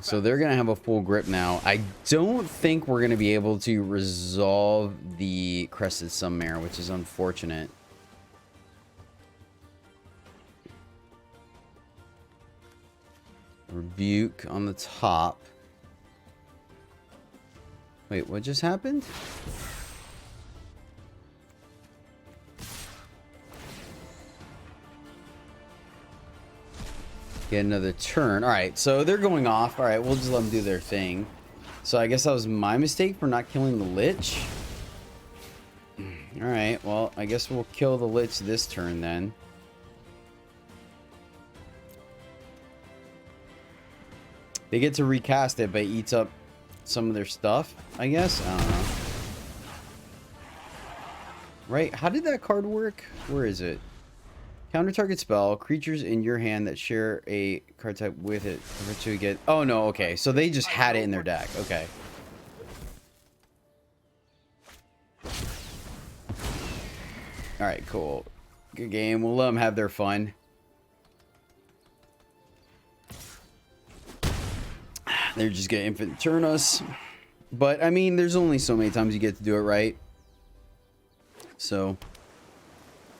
S1: So they're going to have a full grip now. I don't think we're going to be able to resolve the Crested Sunmare, which is unfortunate. Rebuke on the top. Wait, what just happened? Get another turn. All right, so they're going off. All right, we'll just let them do their thing. So I guess that was my mistake for not killing the Lich. All right, well, I guess we'll kill the Lich this turn then. They get to recast it, but it eats up some of their stuff, I guess. I don't know. Right? How did that card work? Where is it? Counter target spell. Creatures in your hand that share a card type with it. Eventually get. Oh no. Okay. So they just had it in their deck. Okay. All right. Cool. Good game. We'll let them have their fun. They're just gonna infinite turn us. But I mean, there's only so many times you get to do it right. So.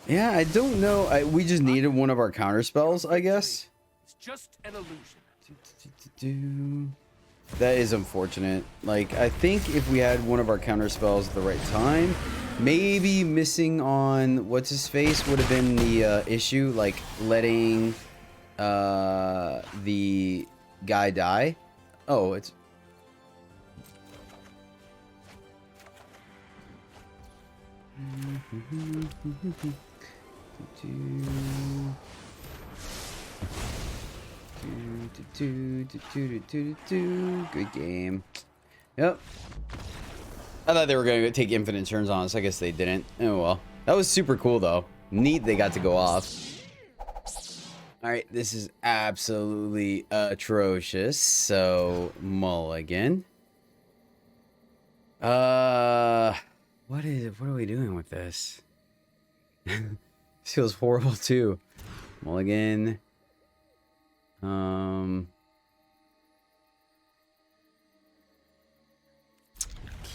S1: Yeah, I don't know. We just needed one of our counter spells, I guess.
S4: It's just an illusion.
S1: That is unfortunate. Like, I think if we had one of our counter spells at the right time, maybe missing on what's his face would have been the issue, like letting the guy die. Oh, it's good game. Yep. I thought they were going to take infinite turns on us. I guess they didn't. Oh, well. That was super cool, though. Neat they got to go off. Alright, this is absolutely atrocious. So, mulligan. What are we doing with this? This feels horrible, too. Mulligan.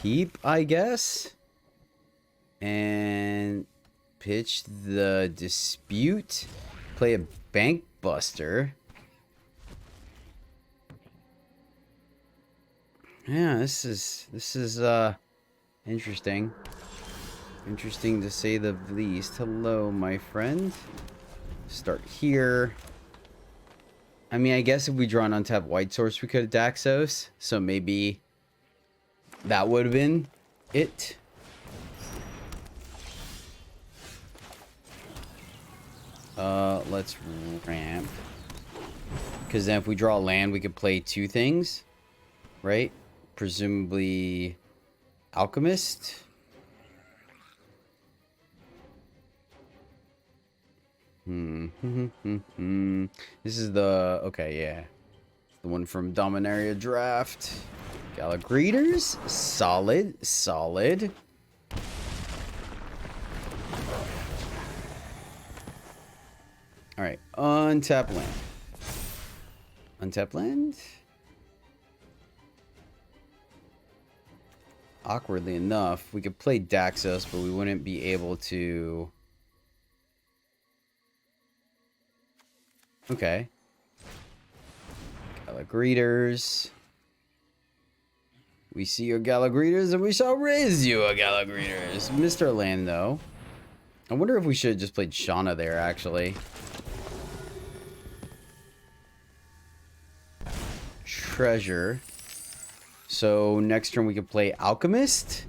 S1: Keep, I guess. And pitch the dispute. Play a bank buster. Yeah, this is interesting. Interesting to say the least. Hello, my friend. Start here. I mean, I guess if we draw an untapped white source, we could have Daxos. So maybe that would have been it. Let's ramp. Because then if we draw land, we could play two things. Right? Presumably Alchemist. This is the... Okay, yeah. The one from Dominaria Draft. Galagreeters. Solid. Solid. Alright. Untap land. Untap land. Awkwardly enough, we could play Daxos, but we wouldn't be able to... Okay. Galagreeters. We see your Galagreeters, and we shall raise you a Galagreeters. Mr. Land, though. I wonder if we should have just played Shanna there, actually. Treasure. So, next turn we could play Alchemist.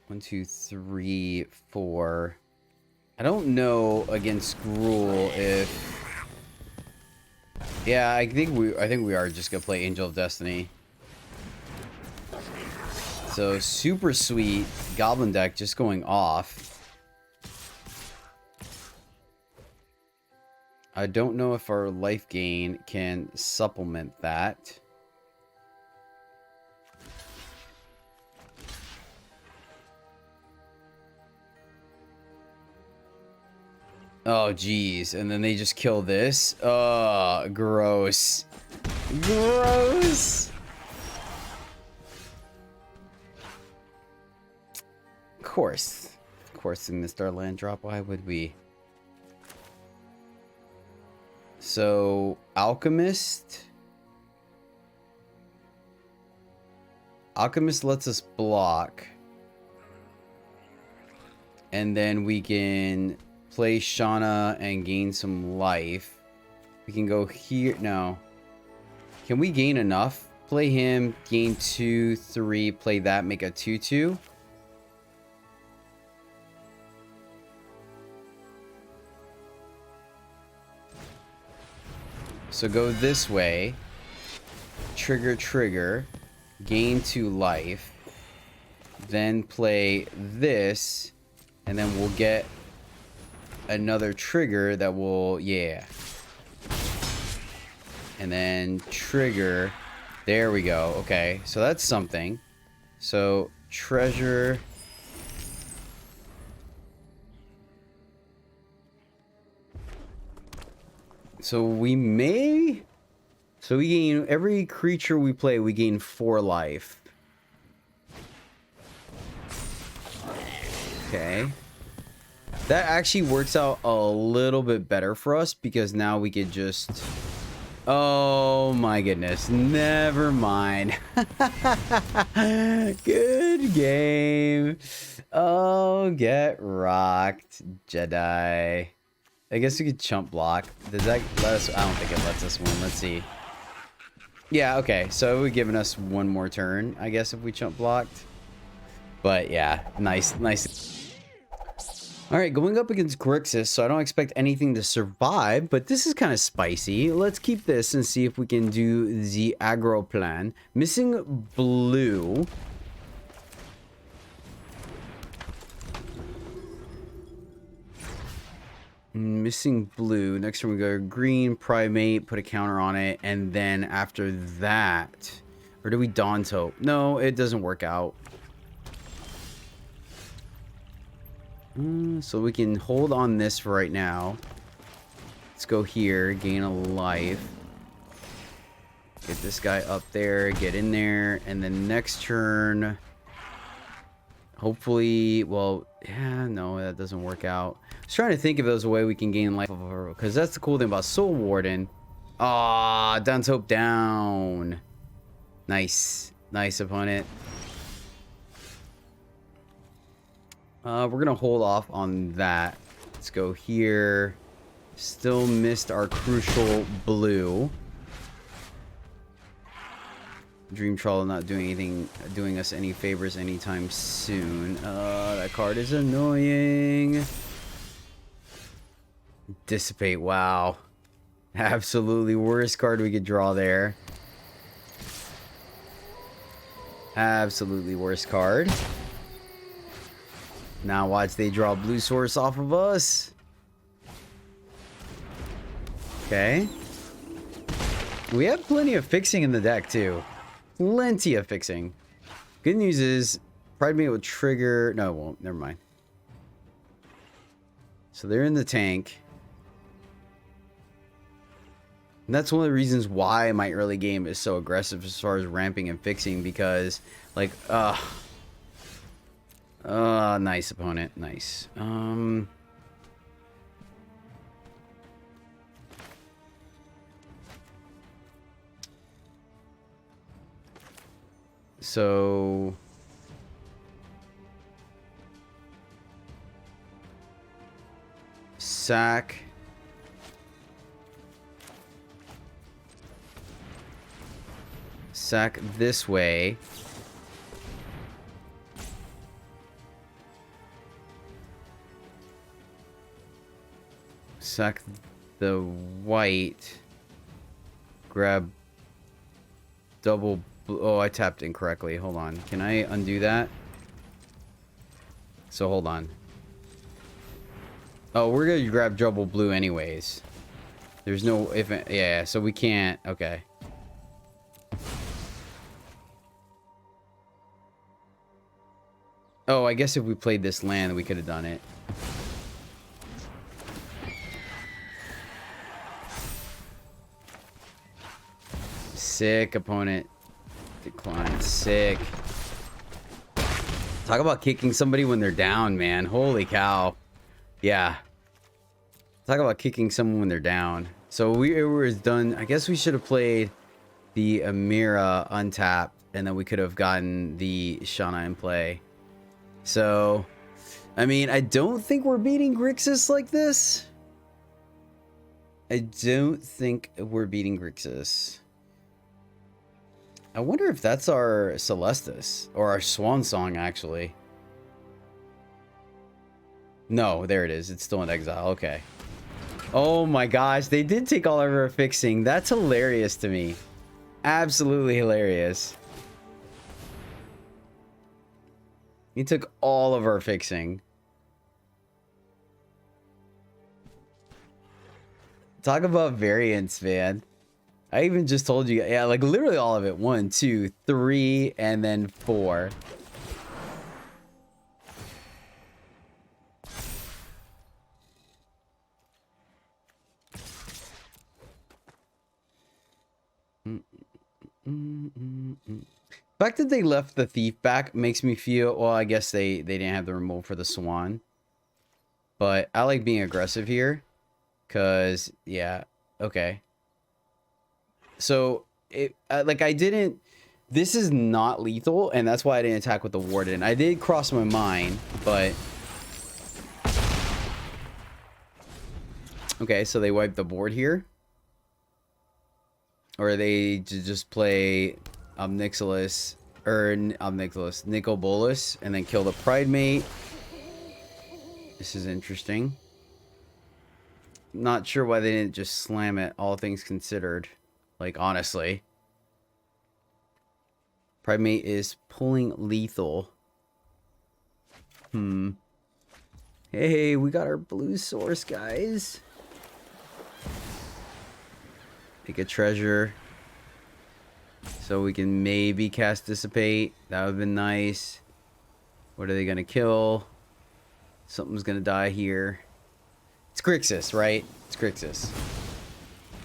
S1: One, two, three, four. I don't know against Gruul if... Yeah, I think we are just gonna play Angel of Destiny. So super sweet Goblin deck just going off. I don't know if our life gain can supplement that. Oh, geez. And then they just kill this? Oh, gross. Gross. Of course. Of course, in this Star Land drop, why would we? So, Alchemist. Alchemist lets us block. And then we can play Shanna and gain some life. We can go here. No. Can we gain enough? Play him, gain 2, 3, play that, make a 2/2. So go this way. Trigger, trigger. Gain 2 life. Then play this. And then we'll get another trigger that will, yeah. And then trigger. There we go. Okay, so that's something. So treasure. So we may. So we gain every creature we play. We gain 4 life. Okay. That actually works out a little bit better for us because now we could just... Oh my goodness. Never mind. Good game. Oh, get rocked, Jedi. I guess we could chump block. Does that let us... I don't think it lets us win. Let's see. Yeah, okay. So it would have given us one more turn, I guess, if we chump blocked. But yeah, nice, nice. All right, going up against Grixis, so I don't expect anything to survive, but this is kind of spicy. Let's keep this and see if we can do the aggro plan. Missing blue. Missing blue. Next turn we go green, primate, put a counter on it, and then after that, or do we Dawn's Hope? No, it doesn't work out. So we can hold on this for right now. Let's go here, gain a life. Get this guy up there, get in there, and then next turn, hopefully, well, yeah, no, that doesn't work out. I was trying to think if there's a way we can gain life over, because that's the cool thing about Soul Warden. Ah, Dawn's Hope down. Nice. Nice, opponent. We're going to hold off on that. Let's go here. Still missed our crucial blue. Dream Troll not doing anything, doing us any favors anytime soon. That card is annoying. Dissipate, wow. Absolutely worst card we could draw there. Absolutely worst card. Now watch, they draw blue source off of us. Okay. We have plenty of fixing in the deck too. Plenty of fixing. Good news is Pride Mate will trigger. No, it won't. Never mind. So they're in the tank. And that's one of the reasons why my early game is so aggressive as far as ramping and fixing, because like nice opponent. Nice. So sack. Sack this way. Sack the white. Grab double. Oh, I tapped incorrectly. Hold on. Can I undo that? So hold on. Oh, we're gonna grab double blue anyways. There's no if. Yeah, so we can't. Okay. Oh, I guess if we played this land, we could have done it. Sick, opponent. Decline. Sick. Talk about kicking somebody when they're down, man. Holy cow. Yeah. Talk about kicking someone when they're down. So it was done. I guess we should have played the Amira untapped, and then we could have gotten the Shanna in play. So, I mean, I don't think we're beating Grixis like this. I don't think we're beating Grixis. I wonder if that's our Celestis, or our Swan Song, actually. No, there it is. It's still in exile. Okay. Oh my gosh, they did take all of our fixing. That's hilarious to me. Absolutely hilarious. He took all of our fixing. Talk about variance, man. I even just told you, yeah, like literally all of it. 1, 2, 3, and then 4. The fact that they left the thief back makes me feel, well, I guess they didn't have the removal for the swan. But I like being aggressive here. Because, yeah, okay. So, like, I didn't... This is not lethal, and that's why I didn't attack with the Warden. I did cross my mind, but... Okay, so they wiped the board here. Or they just play Nicobolus, and then kill the Pride Mate. This is interesting. Not sure why they didn't just slam it, all things considered. Like, honestly. Primate is pulling lethal. Hey, we got our blue source, guys. Pick a treasure. So we can maybe cast Dissipate. That would have been nice. What are they going to kill? Something's going to die here. It's Grixis, right? It's Grixis.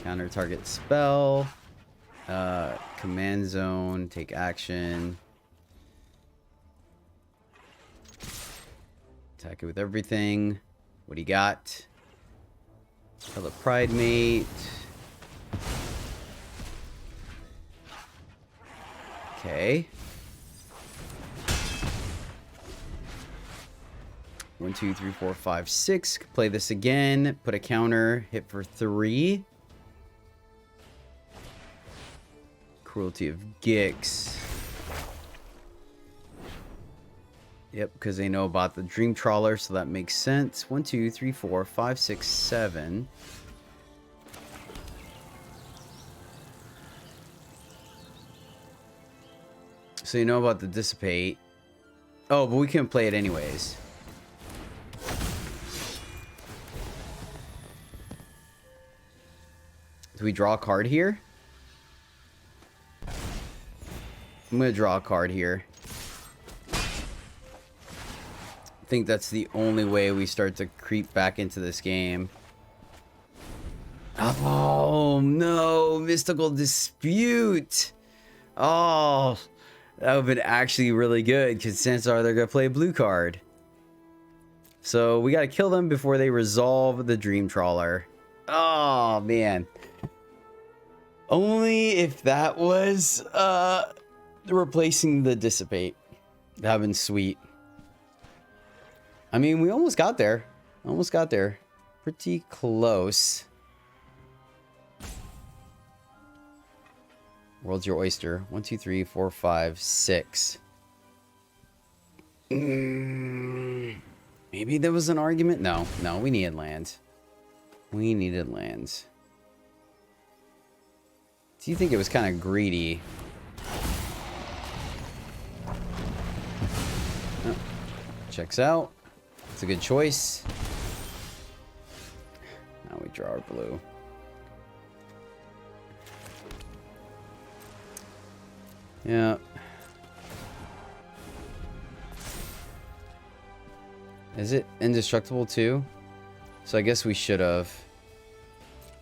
S1: Counter target spell. Command zone. Take action. Attack it with everything. What do you got? Kill the Pride Mate. Okay. 1, 2, 3, 4, 5, 6. Play this again. Put a counter. Hit for 3. Cruelty of Gix. Yep, because they know about the Dream Trawler, so that makes sense. 1, 2, 3, 4, 5, 6, 7. So you know about the Dissipate. Oh, but we can play it anyways. Do we draw a card here? I'm going to draw a card here. I think that's the only way we start to creep back into this game. Oh, no. Mystical Dispute. Oh, that would have been actually really good, because chances are they're going to play a blue card. So we got to kill them before they resolve the Dream Trawler. Oh, man. Only if that was replacing the Dissipate. That would have been sweet. I mean, we almost got there. Almost got there. Pretty close. World's your oyster. 1, 2, 3, 4, 5, 6. Maybe there was an argument? No, we needed lands. We needed lands. Do you think it was kind of greedy? Oh, checks out. It's a good choice. Now we draw our blue. Yeah. Is it indestructible too? So I guess we should have.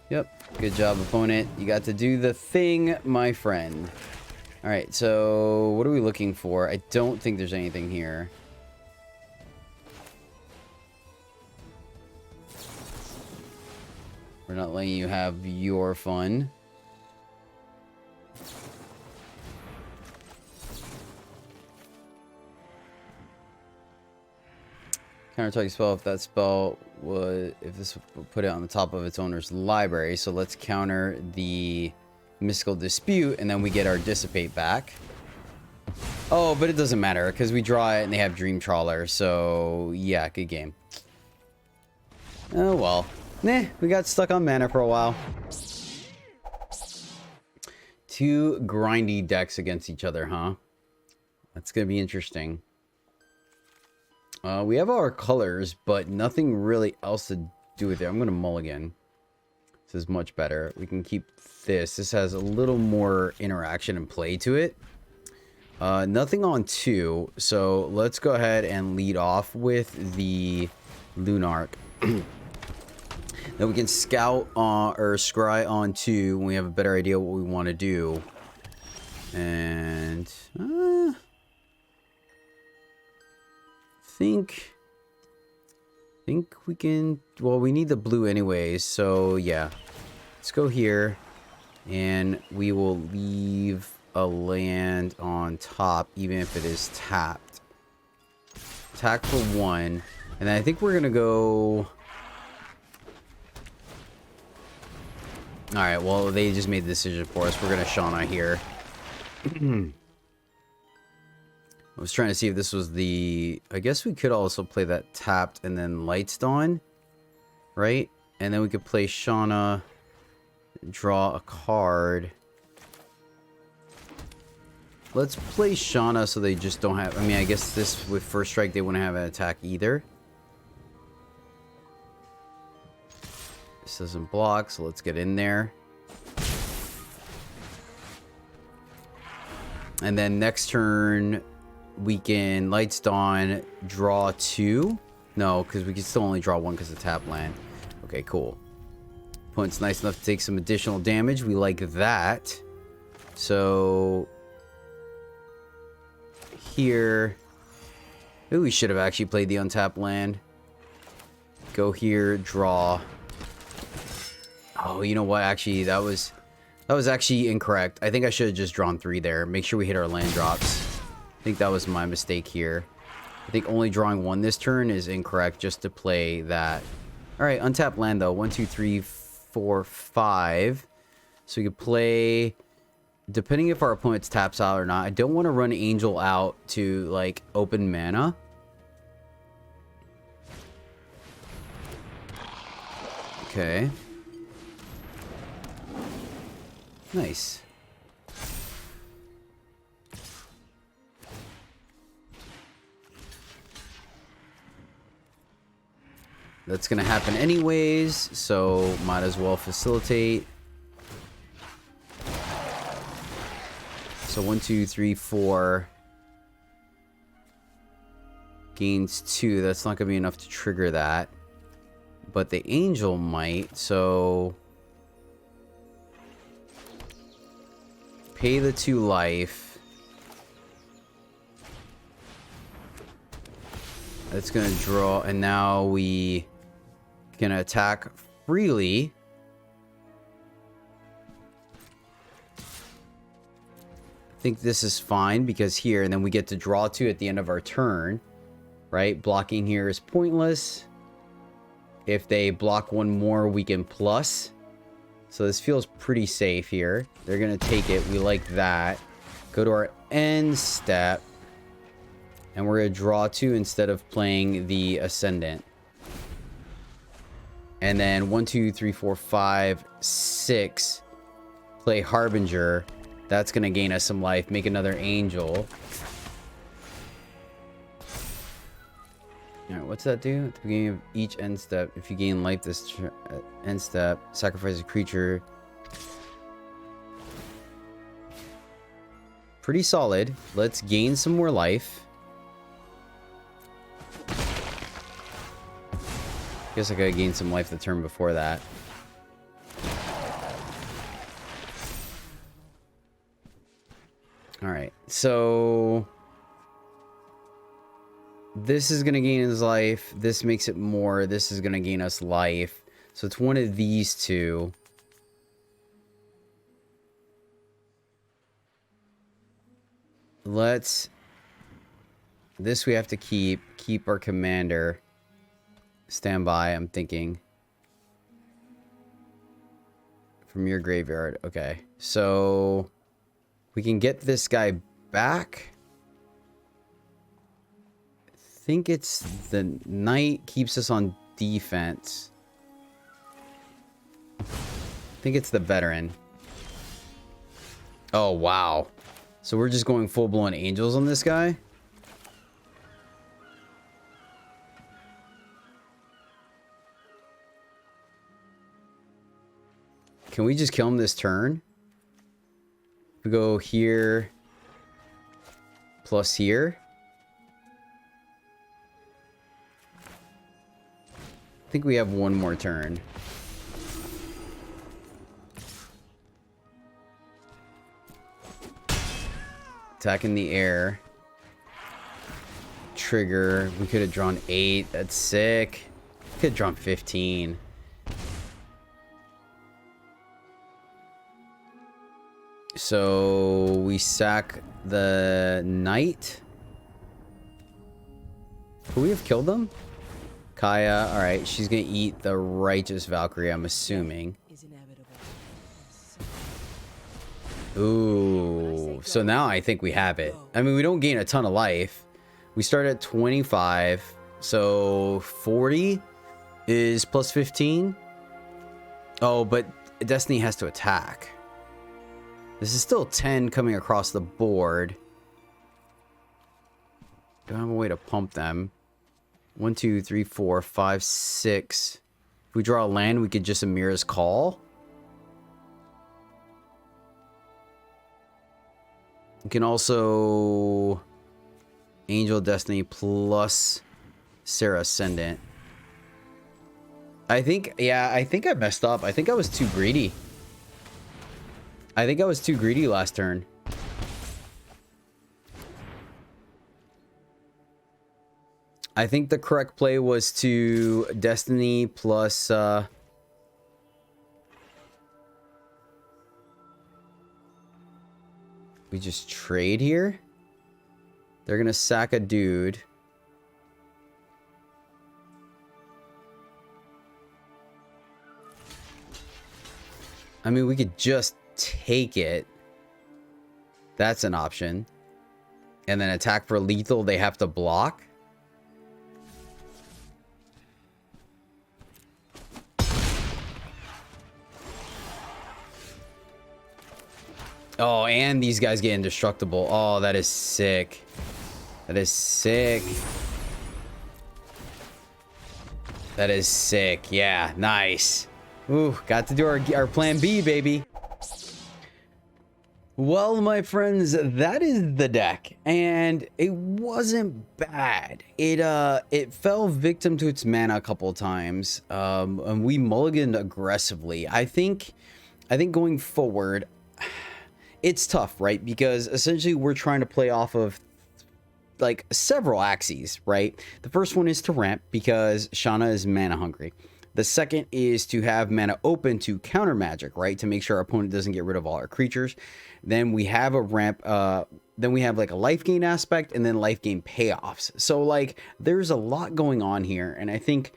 S1: Yep. Good job, opponent. You got to do the thing, my friend. Alright, so what are we looking for? I don't think there's anything here. We're not letting you have your fun. Counter target spell if that spell would, if this would put it on the top of its owner's library. So let's counter the Mystical Dispute and then we get our Dissipate back. Oh, but it doesn't matter because we draw it and they have Dream Trawler. So yeah, good game. Oh well. Nah, we got stuck on mana for a while. 2 grindy decks against each other, huh? That's gonna be interesting. We have our colors, but nothing really else to do with it. I'm going to mulligan. This is much better. We can keep this. This has a little more interaction and play to it. Nothing on 2. So let's go ahead and lead off with the Lunark. Then we can scout or scry on 2 when we have a better idea what we want to do. And... think we can, well, we need the blue anyways, so yeah, let's go here and we will leave a land on top even if it is tapped. Attack for 1, and then I think we're gonna go, all right, well, they just made the decision for us. We're gonna Shanna here. I was trying to see if this was the... I guess we could also play that tapped and then lights dawn, right? And then we could play Shanna, draw a card. Let's play Shanna so they just don't have... I mean, I guess this with first strike, they wouldn't have an attack either. This doesn't block, so let's get in there. And then next turn, we can lights dawn, draw 2. No, because we can still only draw 1 because of tap land. Okay, cool. Opponent's nice enough to take some additional damage. We like that. So here, ooh, we should have actually played the untapped land. Go here, draw. Oh, you know what? Actually, that was actually incorrect. I think I should have just drawn 3 there. Make sure we hit our land drops. I think that was my mistake here. I think only drawing 1 this turn is incorrect just to play that. All right, untapped land though. 1, 2, 3, 4, 5. So we could play, depending if our opponent taps out or not. I don't want to run Angel out to like open mana. Okay. Nice. That's gonna happen anyways, so might as well facilitate. So 1, 2, 3, 4 gains 2. That's not gonna be enough to trigger that, but the angel might. So pay the 2 life. That's gonna draw, and now we can attack freely. I think this is fine because here, and then we get to draw 2 at the end of our turn, right? Blocking here is pointless. If they block 1 more, we can plus. So this feels pretty safe here. They're gonna take it. We like that. Go to our end step, and we're gonna draw 2 instead of playing the Ascendant. And then 1, 2, 3, 4, 5, 6. Play Harbinger. That's gonna gain us some life. Make another Angel. Alright, what's that do? At the beginning of each end step, if you gain life this end step, sacrifice a creature. Pretty solid. Let's gain some more life. Guess I gotta gain some life the turn before that. Alright, so this is gonna gain his life. This makes it more. This is gonna gain us life. So it's one of these 2. Let's... This we have to keep our commander. Stand by, I'm thinking. From your graveyard. Okay. So we can get this guy back. I think it's the knight keeps us on defense. I think it's the veteran. Oh, wow. So we're just going full-blown angels on this guy? Can we just kill him this turn? We go here. Plus here. I think we have 1 more turn. Attack in the air. Trigger. We could have drawn 8. That's sick. Could have drawn 15. So we sack the knight. Could we have killed them? Kaya, alright, she's gonna eat the righteous Valkyrie, I'm assuming. Ooh, so now I think we have it. I mean, we don't gain a ton of life. We start at 25, so 40 is plus 15. Oh, but Destiny has to attack. This is still 10 coming across the board. Don't have a way to pump them. 1, 2, 3, 4, 5, 6. If we draw a land, we could just Amira's Call. You can also Angel Destiny plus Sarah Ascendant. I think I messed up. I think I was too greedy. Last turn. I think the correct play was to Destiny plus we just trade here. They're gonna sack a dude. I mean, we could just take it. That's an option. And then attack for lethal, they have to block. Oh, and these guys get indestructible. Oh, that is sick. That is sick. That is sick. Yeah, nice. Ooh, got to do our plan B, baby. Well, my friends, that is the deck, and it wasn't bad. It fell victim to its mana a couple of times, and we mulliganed aggressively. I think going forward, it's tough, right? Because essentially we're trying to play off of like several axes, right? The first one is to ramp because Shanna is mana hungry. The second is to have mana open to counter magic, right? To make sure our opponent doesn't get rid of all our creatures. Then we have a ramp, then we have like a life gain aspect and then life gain payoffs. So like there's a lot going on here. And I think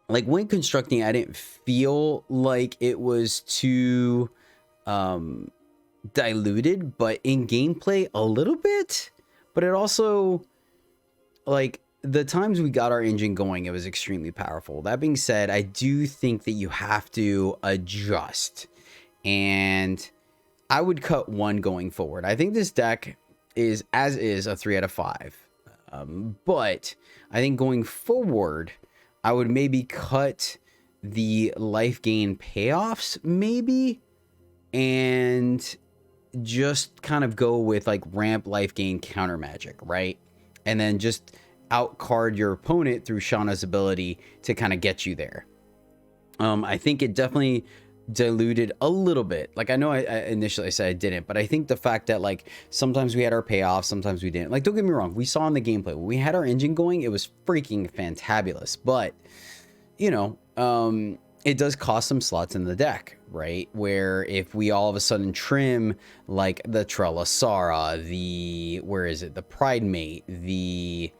S1: like when constructing, I didn't feel like it was too diluted, but in gameplay a little bit. But it also, like, the times we got our engine going, it was extremely powerful. That being said, I do think that you have to adjust, and I would cut 1 going forward. I think this deck is, as is, a 3 out of 5. But I think going forward, I would maybe cut the life gain payoffs, maybe, and just kind of go with like ramp, life gain, counter magic, right? And then just outcard your opponent through Shanna's ability to kind of get you there. I think it definitely diluted a little bit. Like I know I initially said I didn't, but I think the fact that like sometimes we had our payoffs, sometimes we didn't. Like don't get me wrong, we saw in the gameplay when we had our engine going, it was freaking fantabulous. But you know, it does cost some slots in the deck, right? Where if we all of a sudden trim like the Trelasara, the the Pride Mate, the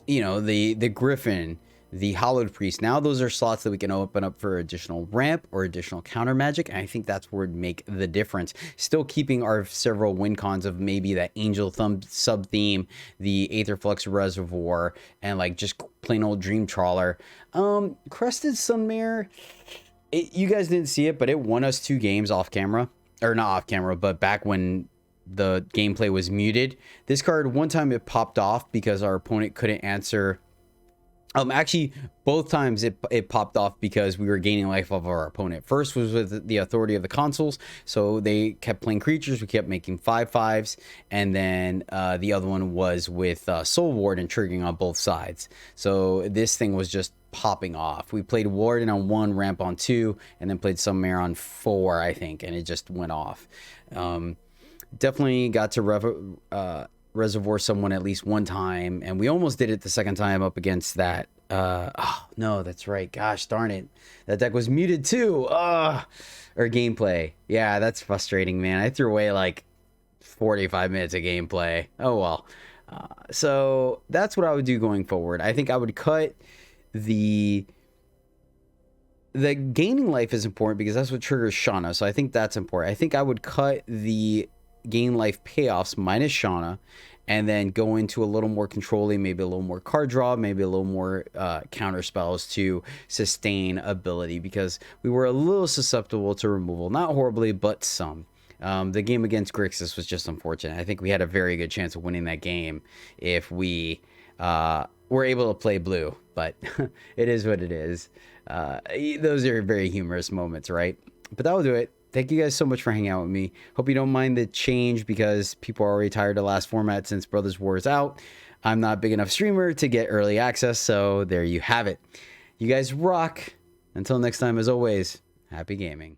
S1: you know, the Griffin, the Hallowed Priest, now those are slots that we can open up for additional ramp or additional counter magic, and I think that's where it'd make the difference. Still keeping our several win cons of maybe that Angel Thumb sub theme, the Aetherflux Reservoir, and like just plain old Dream Trawler. Crested Sunmare, you guys didn't see it, but it won us 2 games off camera, or not off camera, but back when the gameplay was muted. This card, one time it popped off because our opponent couldn't answer. Actually, both times it popped off because we were gaining life off of our opponent. First was with the Authority of the Consuls, so they kept playing creatures. We kept making 5/5s, and then the other one was with Soul Ward and triggering on both sides. So this thing was just popping off. We played Warden on 1, Ramp on 2, and then played Sunmare on 4, I think, and it just went off. Definitely got to Reservoir someone at least one time, and we almost did it the second time up against that. Oh no, that's right. Gosh darn it, that deck was muted too. Or gameplay. Yeah, that's frustrating, man. I threw away like 45 minutes of gameplay. Oh well. So that's what I would do going forward. I think I would cut the the gaining life is important because that's what triggers Shanna. So I think that's important. I think I would cut the gain life payoffs minus Shanna and then go into a little more controlling, maybe a little more card draw, maybe a little more counter spells to sustain ability, because we were a little susceptible to removal. Not horribly, but some. The game against Grixis was just unfortunate. I think we had a very good chance of winning that game if we were able to play blue, but it is what it is. Those are very humorous moments, right? But that will do it. Thank you guys so much for hanging out with me. Hope you don't mind the change because people are already tired of the last format since Brothers War is out. I'm not a big enough streamer to get early access, so there you have it. You guys rock. Until next time, as always, happy gaming.